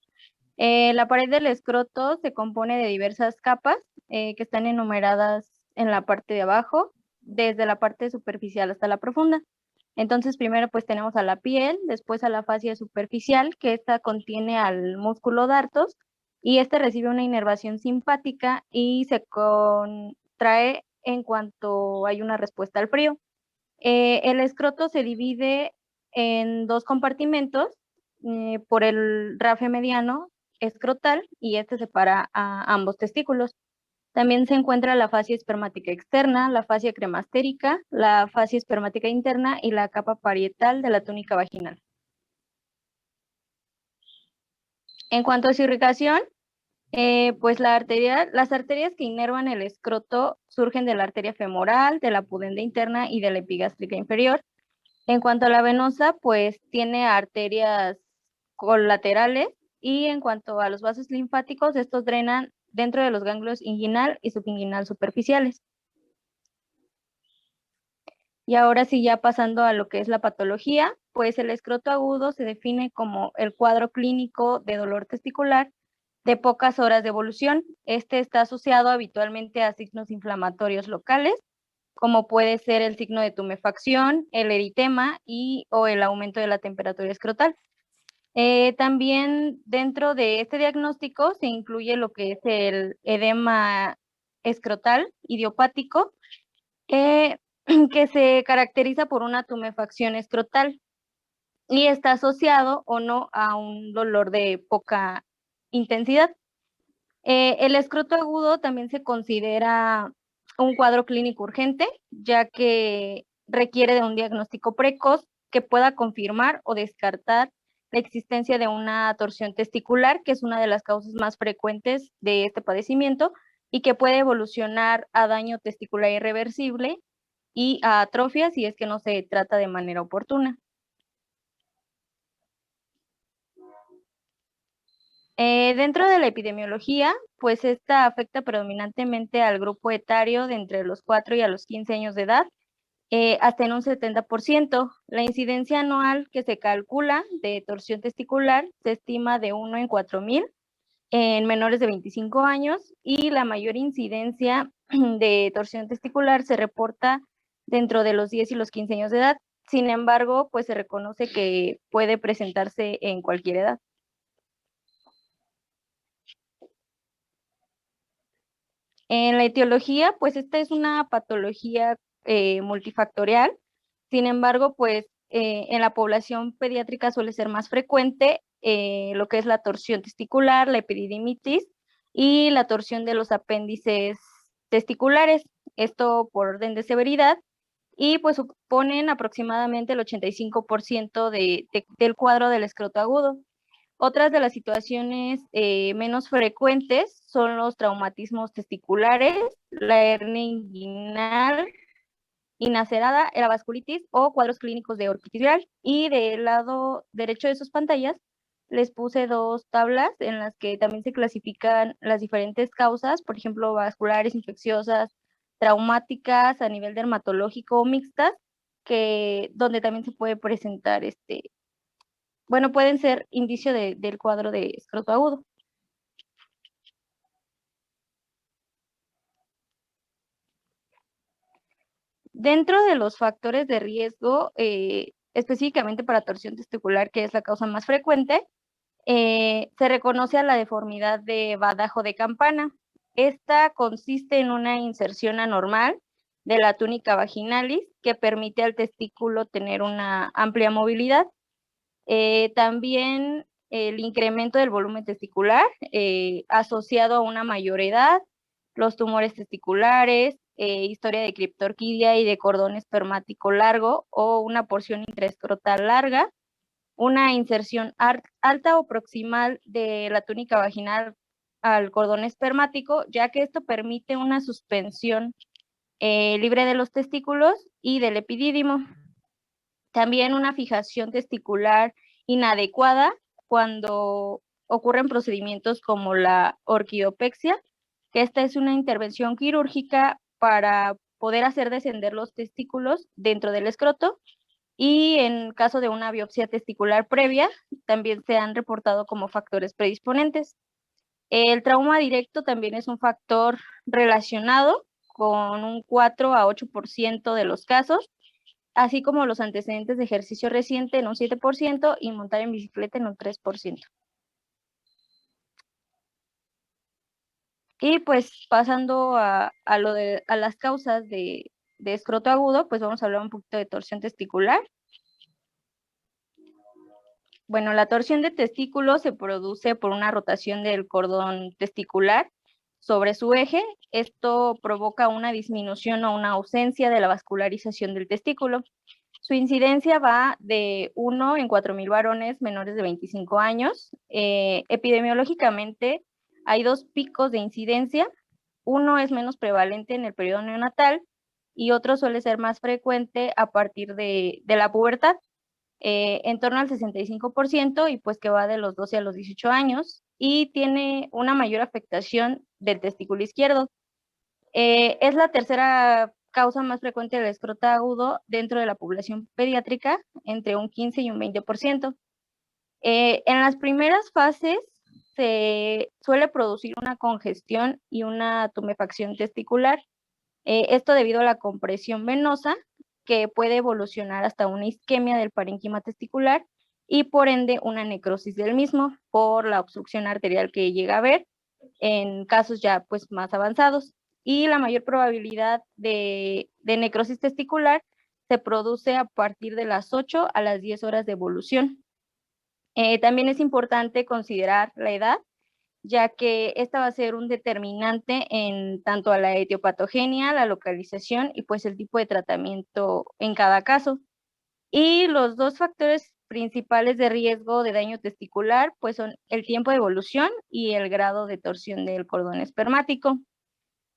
La pared del escroto se compone de diversas capas que están enumeradas en la parte de abajo, desde la parte superficial hasta la profunda. Entonces, primero pues tenemos a la piel, después a la fascia superficial, que esta contiene al músculo dartos, y este recibe una inervación simpática y se contrae en cuanto hay una respuesta al frío. El escroto se divide en dos compartimentos por el rafe mediano escrotal y este separa a ambos testículos. También se encuentra la fascia espermática externa, la fascia cremastérica, la fascia espermática interna y la capa parietal de la túnica vaginal. En cuanto a su irrigación, pues las arterias que inervan el escroto surgen de la arteria femoral, de la pudenda interna y de la epigástrica inferior. En cuanto a la venosa, pues tiene arterias colaterales, y en cuanto a los vasos linfáticos, estos drenan dentro de los ganglios inguinal y subinguinal superficiales. Y ahora sí, ya pasando a lo que es la patología, pues el escroto agudo se define como el cuadro clínico de dolor testicular de pocas horas de evolución. Este está asociado habitualmente a signos inflamatorios locales, como puede ser el signo de tumefacción, el eritema o el aumento de la temperatura escrotal. También dentro de este diagnóstico se incluye lo que es el edema escrotal idiopático, que se caracteriza por una tumefacción escrotal y está asociado o no a un dolor de poca intensidad. El escroto agudo también se considera un cuadro clínico urgente, ya que requiere de un diagnóstico precoz que pueda confirmar o descartar la existencia de una torsión testicular, que es una de las causas más frecuentes de este padecimiento y que puede evolucionar a daño testicular irreversible y a atrofia si es que no se trata de manera oportuna. Dentro de la epidemiología, pues esta afecta predominantemente al grupo etario de entre los 4 y a los 15 años de edad, hasta en un 70%. La incidencia anual que se calcula de torsión testicular se estima de 1 en 4,000 en menores de 25 años, y la mayor incidencia de torsión testicular se reporta dentro de los 10 y los 15 años de edad. Sin embargo, pues se reconoce que puede presentarse en cualquier edad. En la etiología, pues esta es una patología multifactorial. Sin embargo, pues en la población pediátrica suele ser más frecuente lo que es la torsión testicular, la epididimitis y la torsión de los apéndices testiculares, esto por orden de severidad, y pues suponen aproximadamente el 85% del cuadro del escroto agudo. Otras de las situaciones menos frecuentes son los traumatismos testiculares, la hernia inguinal inacerada, la vasculitis o cuadros clínicos de orquitis viral. Y del lado derecho de sus pantallas les puse dos tablas en las que también se clasifican las diferentes causas, por ejemplo, vasculares, infecciosas, traumáticas, a nivel dermatológico o mixtas, donde también se puede presentar pueden ser indicio del cuadro de escroto agudo. Dentro de los factores de riesgo, específicamente para torsión testicular, que es la causa más frecuente, se reconoce a la deformidad de badajo de campana. Esta consiste en una inserción anormal de la túnica vaginalis que permite al testículo tener una amplia movilidad. También el incremento del volumen testicular asociado a una mayor edad, los tumores testiculares, historia de criptorquidia y de cordón espermático largo o una porción intraescrotal larga, una inserción alta o proximal de la túnica vaginal al cordón espermático, ya que esto permite una suspensión libre de los testículos y del epidídimo. También una fijación testicular inadecuada cuando ocurren procedimientos como la orquidopexia, que esta es una intervención quirúrgica para poder hacer descender los testículos dentro del escroto, y en caso de una biopsia testicular previa, también se han reportado como factores predisponentes. El trauma directo también es un factor relacionado con un 4 a 8% de los casos, así como los antecedentes de ejercicio reciente en un 7% y montar en bicicleta en un 3%. Y pues pasando a las causas de escroto agudo, pues vamos a hablar un poquito de torsión testicular. Bueno, la torsión de testículo se produce por una rotación del cordón testicular sobre su eje. Esto provoca una disminución o una ausencia de la vascularización del testículo. Su incidencia va de 1 en 4,000 varones menores de 25 años. Epidemiológicamente hay 2 picos de incidencia. Uno es menos prevalente en el periodo neonatal y otro suele ser más frecuente a partir de la pubertad. En torno al 65%, y pues que va de los 12 a los 18 años, y tiene una mayor afectación del testículo izquierdo. Es la tercera causa más frecuente del escroto agudo dentro de la población pediátrica, entre un 15 y un 20%. En las primeras fases se suele producir una congestión y una tumefacción testicular, esto debido a la compresión venosa, que puede evolucionar hasta una isquemia del parénquima testicular y por ende una necrosis del mismo por la obstrucción arterial que llega a haber en casos ya pues más avanzados. Y la mayor probabilidad de necrosis testicular se produce a partir de las 8 a las 10 horas de evolución. También es importante considerar la edad, ya que esta va a ser un determinante en tanto a la etiopatogenia, la localización y pues el tipo de tratamiento en cada caso. Y los 2 factores principales de riesgo de daño testicular pues son el tiempo de evolución y el grado de torsión del cordón espermático.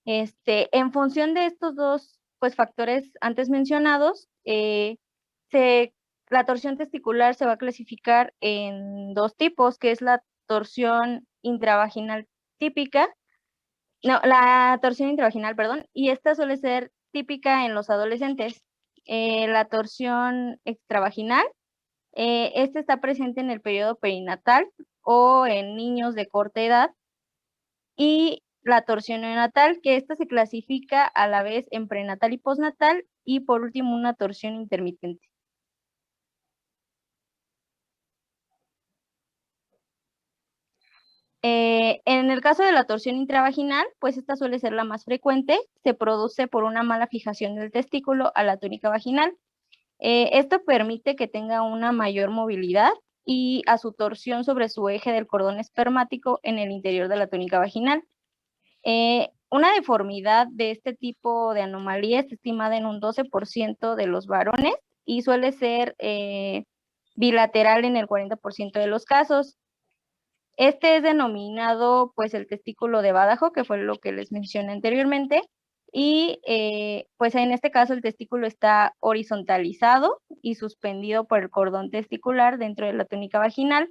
En función de estos 2 pues, factores antes mencionados, la torsión testicular se va a clasificar en 2 tipos, que es la torsión intravaginal típica, la torsión intravaginal, perdón, y esta suele ser típica en los adolescentes. La torsión extravaginal, esta está presente en el periodo perinatal o en niños de corta edad, y la torsión neonatal, que esta se clasifica a la vez en prenatal y postnatal, y por último una torsión intermitente. En el caso de la torsión intravaginal, pues esta suele ser la más frecuente, se produce por una mala fijación del testículo a la túnica vaginal. Esto permite que tenga una mayor movilidad y a su torsión sobre su eje del cordón espermático en el interior de la túnica vaginal. Una deformidad de este tipo de anomalía está estimada en un 12% de los varones y suele ser bilateral en el 40% de los casos. Este es denominado pues el testículo de Badajoz, que fue lo que les mencioné anteriormente, y pues en este caso el testículo está horizontalizado y suspendido por el cordón testicular dentro de la túnica vaginal,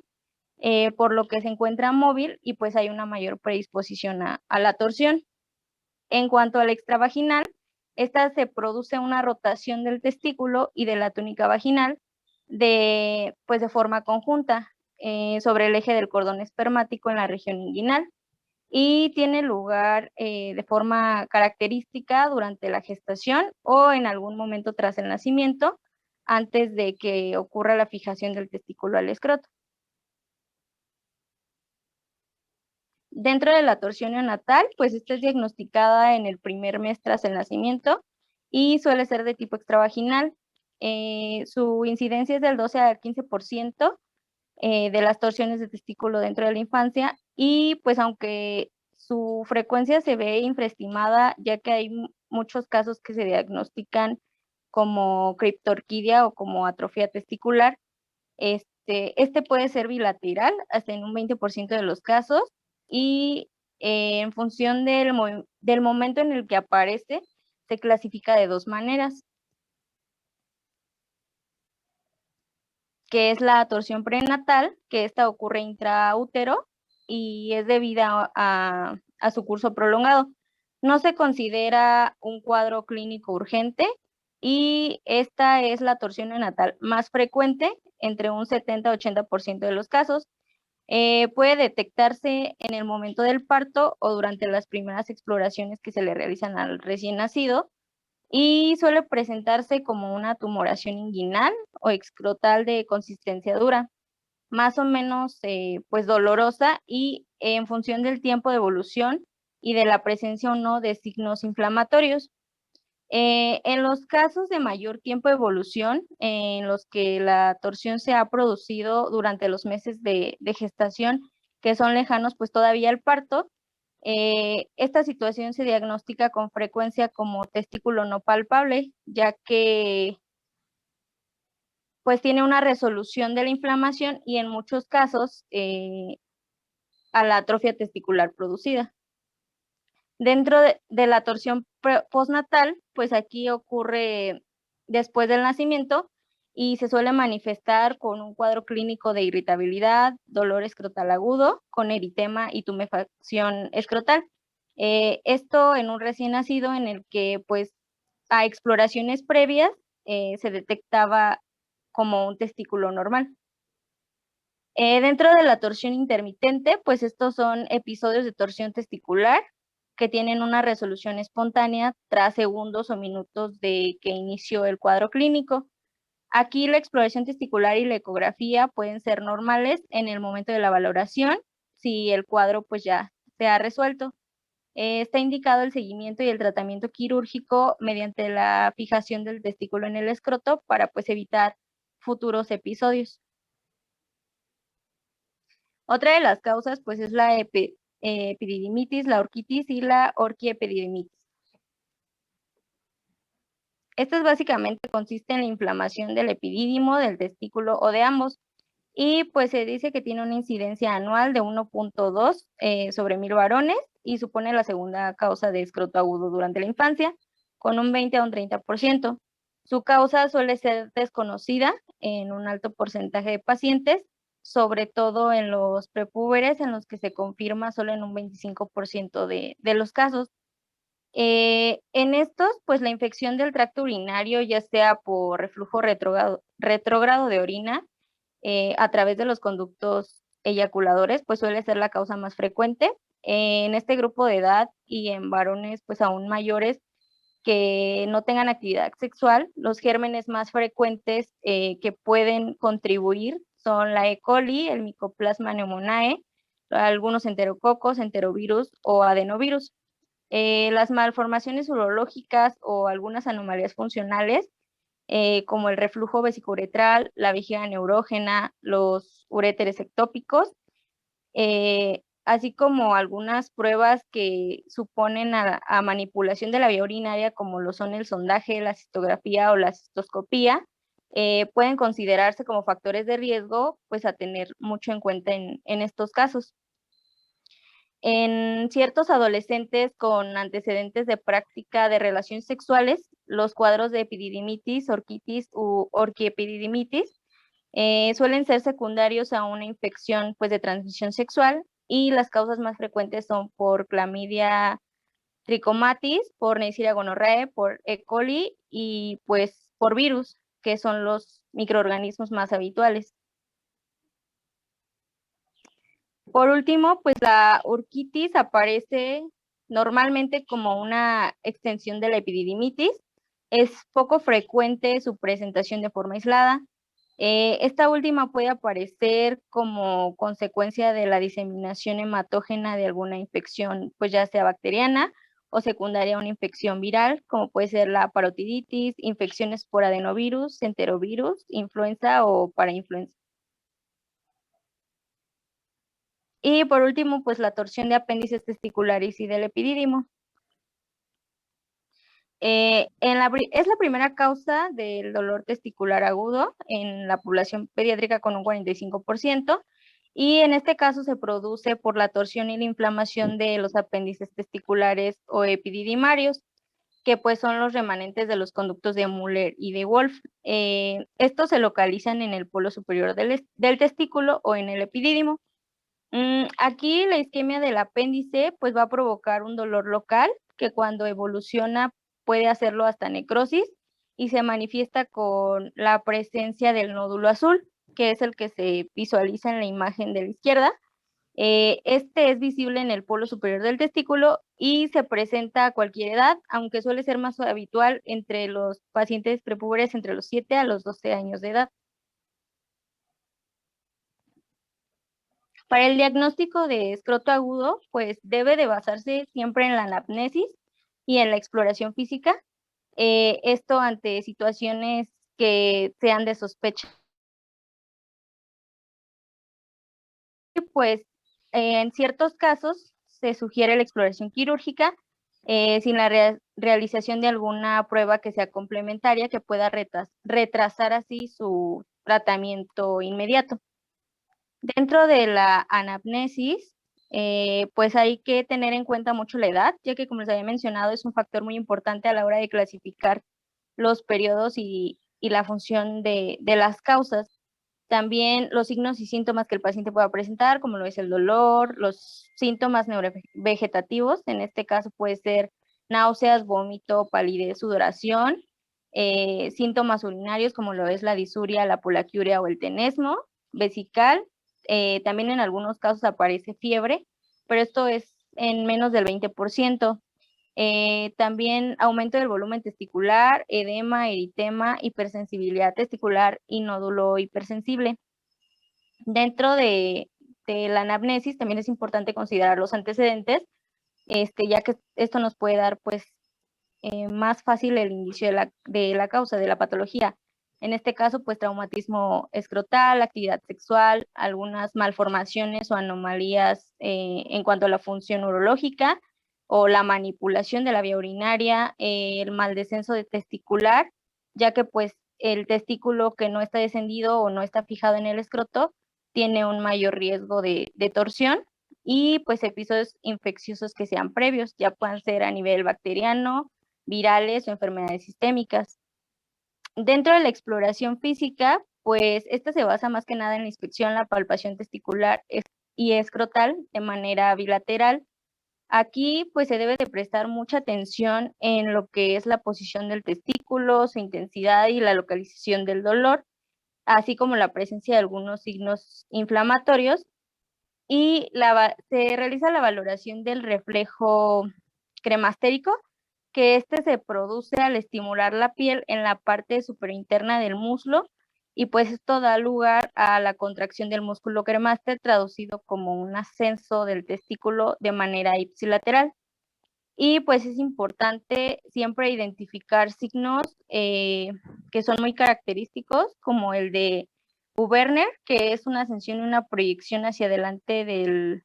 por lo que se encuentra móvil y pues hay una mayor predisposición a la torsión. En cuanto al extravaginal, esta se produce una rotación del testículo y de la túnica vaginal de forma conjunta sobre el eje del cordón espermático en la región inguinal, y tiene lugar de forma característica durante la gestación o en algún momento tras el nacimiento, antes de que ocurra la fijación del testículo al escroto. Dentro de la torsión neonatal, pues esta es diagnosticada en el primer mes tras el nacimiento y suele ser de tipo extravaginal. Su incidencia es del 12 al 15% de las torsiones de testículo dentro de la infancia, y pues aunque su frecuencia se ve infraestimada, ya que hay muchos casos que se diagnostican como criptorquidia o como atrofia testicular, este puede ser bilateral hasta en un 20% de los casos, y En función del momento en el que aparece, se clasifica de dos maneras, que es la torsión prenatal, que esta ocurre intraútero y es debida a su curso prolongado. No se considera un cuadro clínico urgente y esta es la torsión neonatal más frecuente, entre un 70-80% de los casos. Puede detectarse en el momento del parto o durante las primeras exploraciones que se le realizan al recién nacido y suele presentarse como una tumoración inguinal o excrotal de consistencia dura, más o menos pues dolorosa y en función del tiempo de evolución y de la presencia o no de signos inflamatorios. En los casos de mayor tiempo de evolución, en los que la torsión se ha producido durante los meses de gestación, que son lejanos pues todavía al parto, esta situación se diagnostica con frecuencia como testículo no palpable, ya que pues tiene una resolución de la inflamación y en muchos casos a la atrofia testicular producida. Dentro de la torsión postnatal, pues aquí ocurre después del nacimiento y se suele manifestar con un cuadro clínico de irritabilidad, dolor escrotal agudo, con eritema y tumefacción escrotal. Esto en un recién nacido en el que pues a exploraciones previas se detectaba como un testículo normal. Dentro de la torsión intermitente, pues estos son episodios de torsión testicular que tienen una resolución espontánea tras segundos o minutos de que inició el cuadro clínico. Aquí la exploración testicular y la ecografía pueden ser normales en el momento de la valoración, si el cuadro pues ya se ha resuelto. Está indicado el seguimiento y el tratamiento quirúrgico mediante la fijación del testículo en el escroto para pues evitar futuros episodios. Otra de las causas pues es la epididimitis, la orquitis y la orquiepididimitis. Estas básicamente consiste en la inflamación del epidídimo, del testículo o de ambos. Y pues se dice que tiene una incidencia anual de 1.2 sobre 1000 varones y supone la segunda causa de escroto agudo durante la infancia, con un 20 a un 30%. Su causa suele ser desconocida en un alto porcentaje de pacientes, sobre todo en los prepúberes, en los que se confirma solo en un 25% de los casos. En estos, pues la infección del tracto urinario, ya sea por reflujo retrógrado de orina, a través de los conductos eyaculadores, pues suele ser la causa más frecuente. En este grupo de edad y en varones pues aún mayores que no tengan actividad sexual, los gérmenes más frecuentes que pueden contribuir son la E. coli, el Mycoplasma pneumoniae, algunos enterococos, enterovirus o adenovirus. Las malformaciones urológicas o algunas anomalías funcionales como el reflujo vesicouretral, la vejiga neurógena, los uréteres ectópicos, así como algunas pruebas que suponen a manipulación de la vía urinaria, como lo son el sondaje, la cistografía o la cistoscopía, pueden considerarse como factores de riesgo, pues a tener mucho en cuenta en estos casos. En ciertos adolescentes con antecedentes de práctica de relaciones sexuales, los cuadros de epididimitis, orquitis u orquiepididimitis suelen ser secundarios a una infección pues, de transmisión sexual y las causas más frecuentes son por clamidia trichomatis, por Neisseria gonorrhoeae, por E. coli y pues por virus, que son los microorganismos más habituales. Por último, pues la orquitis aparece normalmente como una extensión de la epididimitis. Es poco frecuente su presentación de forma aislada. Esta última puede aparecer como consecuencia de la diseminación hematógena de alguna infección, pues ya sea bacteriana o secundaria a una infección viral, como puede ser la parotiditis, infecciones por adenovirus, enterovirus, influenza o parainfluenza. Y por último, pues la torsión de apéndices testiculares y del epidídimo. Es la primera causa del dolor testicular agudo en la población pediátrica con un 45%, Y en este caso se produce por la torsión y la inflamación de los apéndices testiculares o epididimarios, que pues son los remanentes de los conductos de Müller y de Wolff. Estos se localizan en el polo superior del testículo o en el epidídimo. Aquí la isquemia del apéndice pues va a provocar un dolor local que cuando evoluciona puede hacerlo hasta necrosis y se manifiesta con la presencia del nódulo azul, que es el que se visualiza en la imagen de la izquierda. Este es visible en el polo superior del testículo y se presenta a cualquier edad, aunque suele ser más habitual entre los pacientes prepúberes entre los 7 a los 12 años de edad. Para el diagnóstico de escroto agudo, pues debe de basarse siempre en la anamnesis y en la exploración física, esto ante situaciones que sean de sospecha. Pues en ciertos casos se sugiere la exploración quirúrgica sin la realización de alguna prueba que sea complementaria que pueda retrasar así su tratamiento inmediato. Dentro de la anamnesis, pues hay que tener en cuenta mucho la edad, ya que como les había mencionado es un factor muy importante a la hora de clasificar los periodos y la función de las causas. También los signos y síntomas que el paciente pueda presentar, como lo es el dolor, los síntomas neurovegetativos, en este caso puede ser náuseas, vómito, palidez, sudoración, síntomas urinarios como lo es la disuria, la polaquiuria o el tenesmo, vesical, también en algunos casos aparece fiebre, pero esto es en menos del 20%. También aumento del volumen testicular, edema, eritema, hipersensibilidad testicular y nódulo hipersensible. Dentro de la anamnesis también es importante considerar los antecedentes, ya que esto nos puede dar pues más fácil el inicio de la causa de la patología. En este caso, pues traumatismo escrotal, actividad sexual, algunas malformaciones o anomalías en cuanto a la función urológica o la manipulación de la vía urinaria, el mal descenso de testicular, ya que pues el testículo que no está descendido o no está fijado en el escroto tiene un mayor riesgo de torsión y pues episodios infecciosos que sean previos, ya puedan ser a nivel bacteriano, virales o enfermedades sistémicas. Dentro de la exploración física, pues esta se basa más que nada en la inspección, la palpación testicular y escrotal de manera bilateral. Aquí pues se debe de prestar mucha atención en lo que es la posición del testículo, su intensidad y la localización del dolor, así como la presencia de algunos signos inflamatorios. Y se realiza la valoración del reflejo cremastérico, que este se produce al estimular la piel en la parte superinterna del muslo y pues esto da lugar a la contracción del músculo cremaster traducido como un ascenso del testículo de manera ipsilateral. Y pues es importante siempre identificar signos que son muy característicos como el de Werner, que es una ascensión y una proyección hacia adelante del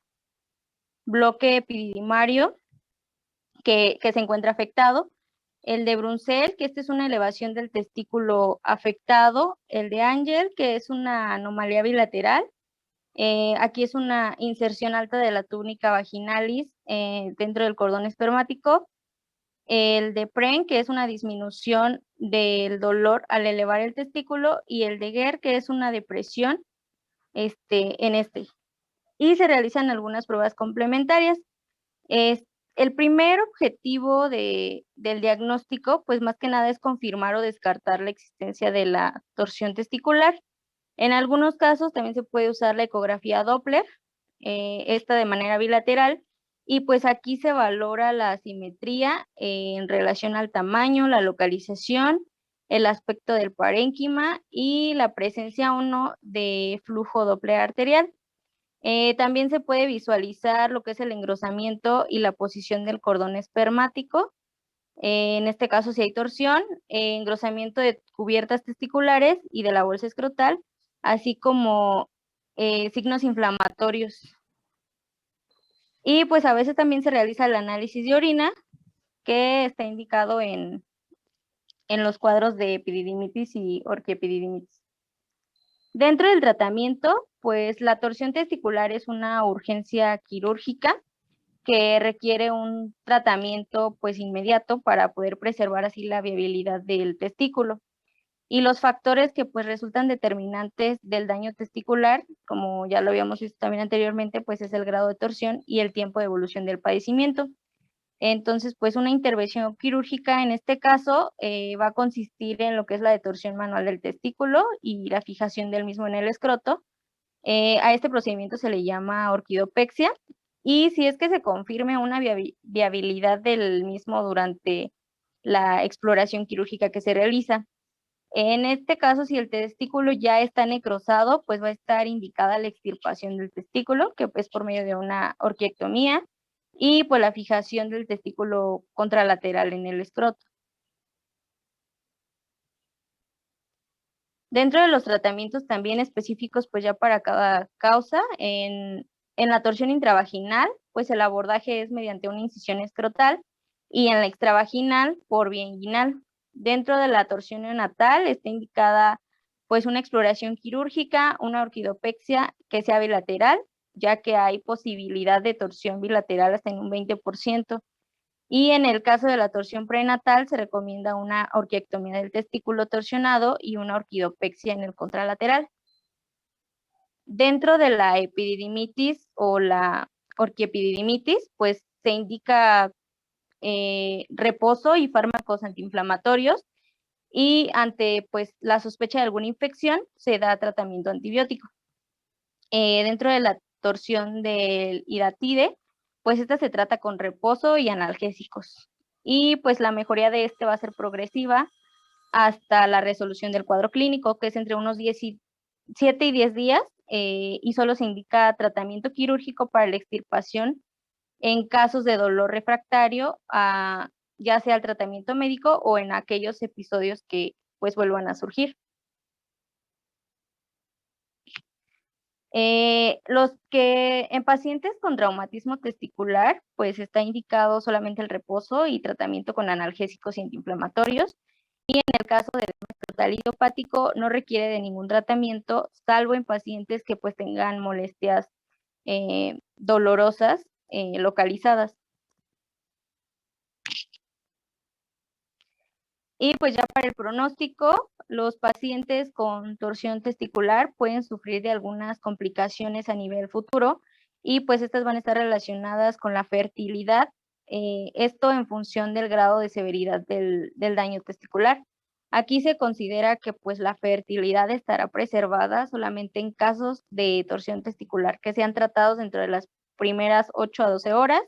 bloque epididimario que se encuentra afectado, el de Brunsell, que esta es una elevación del testículo afectado, el de Angel, que es una anomalía bilateral, aquí es una inserción alta de la túnica vaginalis dentro del cordón espermático, el de Pren, que es una disminución del dolor al elevar el testículo, y el de Ger, que es una depresión en este. Y se realizan algunas pruebas complementarias. El primer objetivo del diagnóstico, pues más que nada es confirmar o descartar la existencia de la torsión testicular. En algunos casos también se puede usar la ecografía Doppler, esta de manera bilateral, y pues aquí se valora la asimetría en relación al tamaño, la localización, el aspecto del parénquima y la presencia o no de flujo Doppler arterial. También se puede visualizar lo que es el engrosamiento y la posición del cordón espermático. En este caso, si hay torsión, engrosamiento de cubiertas testiculares y de la bolsa escrotal, así como signos inflamatorios. Y pues a veces también se realiza el análisis de orina, que está indicado en los cuadros de epididimitis y orquiepididimitis. Dentro del tratamiento, pues la torsión testicular es una urgencia quirúrgica que requiere un tratamiento pues inmediato para poder preservar así la viabilidad del testículo. Y los factores que pues resultan determinantes del daño testicular, como ya lo habíamos visto también anteriormente, pues es el grado de torsión y el tiempo de evolución del padecimiento. Entonces, pues una intervención quirúrgica en este caso va a consistir en lo que es la detorsión manual del testículo y la fijación del mismo en el escroto. A este procedimiento se le llama orquidopexia y si es que se confirme una viabilidad del mismo durante la exploración quirúrgica que se realiza. En este caso, si el testículo ya está necrosado, pues va a estar indicada la extirpación del testículo, que es por medio de una orquiectomía, y pues la fijación del testículo contralateral en el escroto. Dentro de los tratamientos también específicos, pues ya para cada causa, en la torsión intravaginal, pues el abordaje es mediante una incisión escrotal y en la extravaginal por vía inguinal. Dentro de la torsión neonatal está indicada pues una exploración quirúrgica, una orquidopexia que sea bilateral, ya que hay posibilidad de torsión bilateral hasta en un 20%. Y en el caso de la torsión prenatal se recomienda una orquiectomía del testículo torsionado y una orquidopexia en el contralateral. Dentro de la epididimitis o la orquiepididimitis, pues se indica reposo y fármacos antiinflamatorios y ante pues la sospecha de alguna infección se da tratamiento antibiótico. Dentro de la torsión del hidatide, pues esta se trata con reposo y analgésicos. Y pues la mejoría de este va a ser progresiva hasta la resolución del cuadro clínico, que es entre unos 7 y 10 días, y solo se indica tratamiento quirúrgico para la extirpación en casos de dolor refractario, ya sea el tratamiento médico o en aquellos episodios que pues vuelvan a surgir. Los que en pacientes con traumatismo testicular, pues está indicado solamente el reposo y tratamiento con analgésicos y antiinflamatorios. Y en el caso del escrotal idiopático no requiere de ningún tratamiento, salvo en pacientes que pues tengan molestias dolorosas localizadas. Y pues ya para el pronóstico, los pacientes con torsión testicular pueden sufrir de algunas complicaciones a nivel futuro y pues estas van a estar relacionadas con la fertilidad, esto en función del grado de severidad del daño testicular. Aquí se considera que pues la fertilidad estará preservada solamente en casos de torsión testicular que sean tratados dentro de las primeras 8 a 12 horas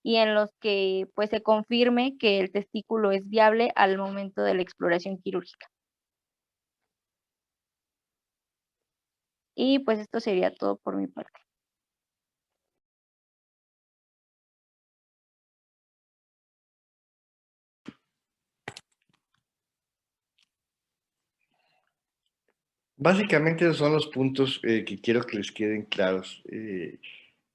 y en los que pues se confirme que el testículo es viable al momento de la exploración quirúrgica. Y pues esto sería todo por mi parte. Básicamente esos son los puntos que quiero que les queden claros.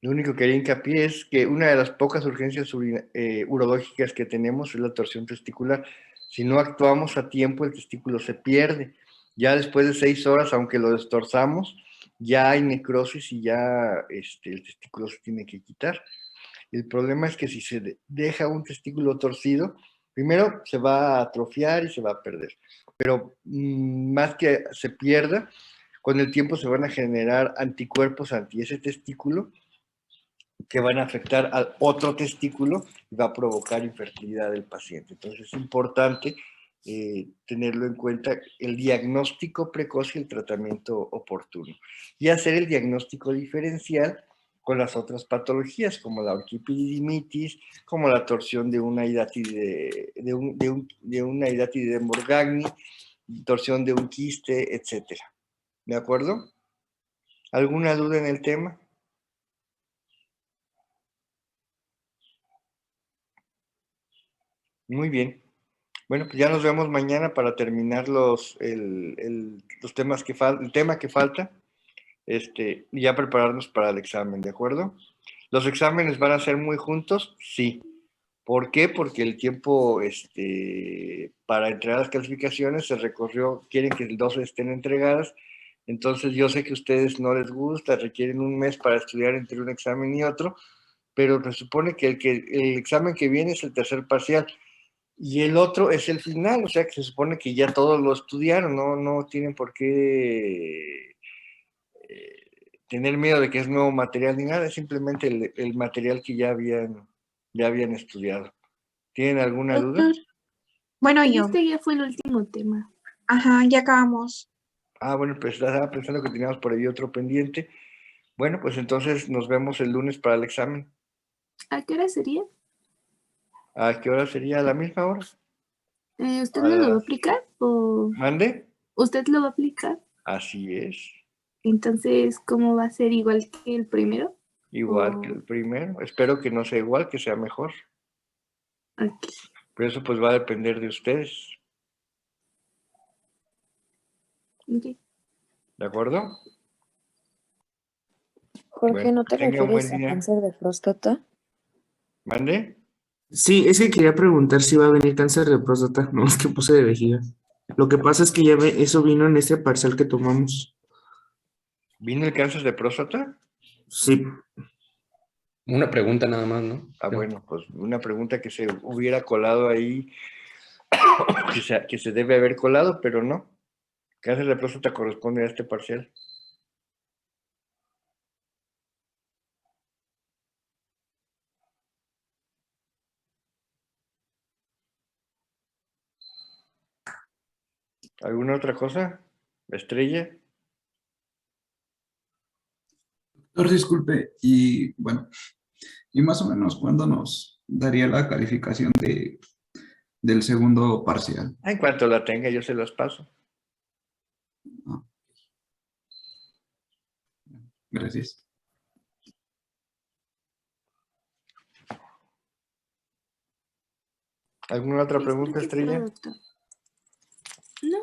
Lo único que haría hincapié es que una de las pocas urgencias urológicas que tenemos es la torsión testicular. Si no actuamos a tiempo, el testículo se pierde. Ya después de 6 horas, aunque lo destorzamos, ya hay necrosis y ya el testículo se tiene que quitar. El problema es que si se deja un testículo torcido, primero se va a atrofiar y se va a perder. Pero más que se pierda, con el tiempo se van a generar anticuerpos anti ese testículo que van a afectar al otro testículo y va a provocar infertilidad del paciente. Entonces es importante tenerlo en cuenta, el diagnóstico precoz y el tratamiento oportuno. Y hacer el diagnóstico diferencial con las otras patologías, como la orquiepididimitis, como la torsión de una hidátide de Morgagni, torsión de un quiste, etc. ¿De acuerdo? ¿Alguna duda en el tema? Muy bien. Bueno, pues ya nos vemos mañana para terminar los temas el tema que falta, y ya prepararnos para el examen, ¿de acuerdo? ¿Los exámenes van a ser muy juntos? Sí. ¿Por qué? Porque el tiempo para entregar las calificaciones se recorrió, quieren que el 12 estén entregadas, Entonces yo sé que a ustedes no les gusta, requieren un mes para estudiar entre un examen y otro, pero se supone que el examen que viene es el tercer parcial y el otro es el final, o sea que se supone que ya todos lo estudiaron, no tienen por qué tener miedo de que es nuevo material ni nada, es simplemente el material que ya habían estudiado. ¿Tienen alguna duda? Doctor, Bueno, yo. este ya fue el último tema. Ajá, ya acabamos. Ah, bueno, pues estaba pensando que teníamos por ahí otro pendiente. Bueno, pues entonces nos vemos el lunes para el examen. ¿A qué hora sería? ¿A qué hora sería? ¿A la misma hora? ¿Usted A no lo va a las- aplicar o ¿Mande? usted lo va a aplicar? Así es. Entonces, ¿cómo va a ser igual que el primero? Igual que el primero. Espero que no sea igual, que sea mejor. Ok. Pero eso pues va a depender de ustedes. Ok. ¿De acuerdo? Jorge, Bueno, ¿no que te tenga un buen refieres a día. cáncer de próstata? ¿Mande? Sí, es que quería preguntar si va a venir cáncer de próstata. No, es que puse de vejiga. Lo que pasa es que eso vino en este parcial que tomamos. ¿Vino el cáncer de próstata? Sí, Una pregunta nada más, ¿no? Ah, bueno, pues una pregunta que se hubiera colado ahí, que se debe haber colado, pero no. Cáncer de próstata corresponde a este parcial. ¿Alguna otra cosa? ¿Estrella? Doctor, disculpe, y bueno, y más o menos, ¿cuándo nos daría la calificación del segundo parcial? En cuanto la tenga, yo se las paso. Ah, gracias. ¿Alguna otra Pues pregunta, creo que es todo, Estrella? doctor. No,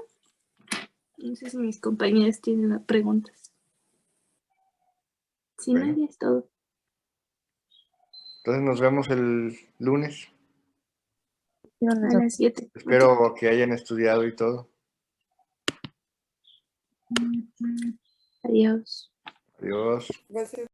no sé si mis compañeros tienen preguntas. Si no, Bueno. ya es todo. Entonces nos vemos el lunes. A las 7. Espero que hayan estudiado y todo. Adiós. Adiós. Gracias.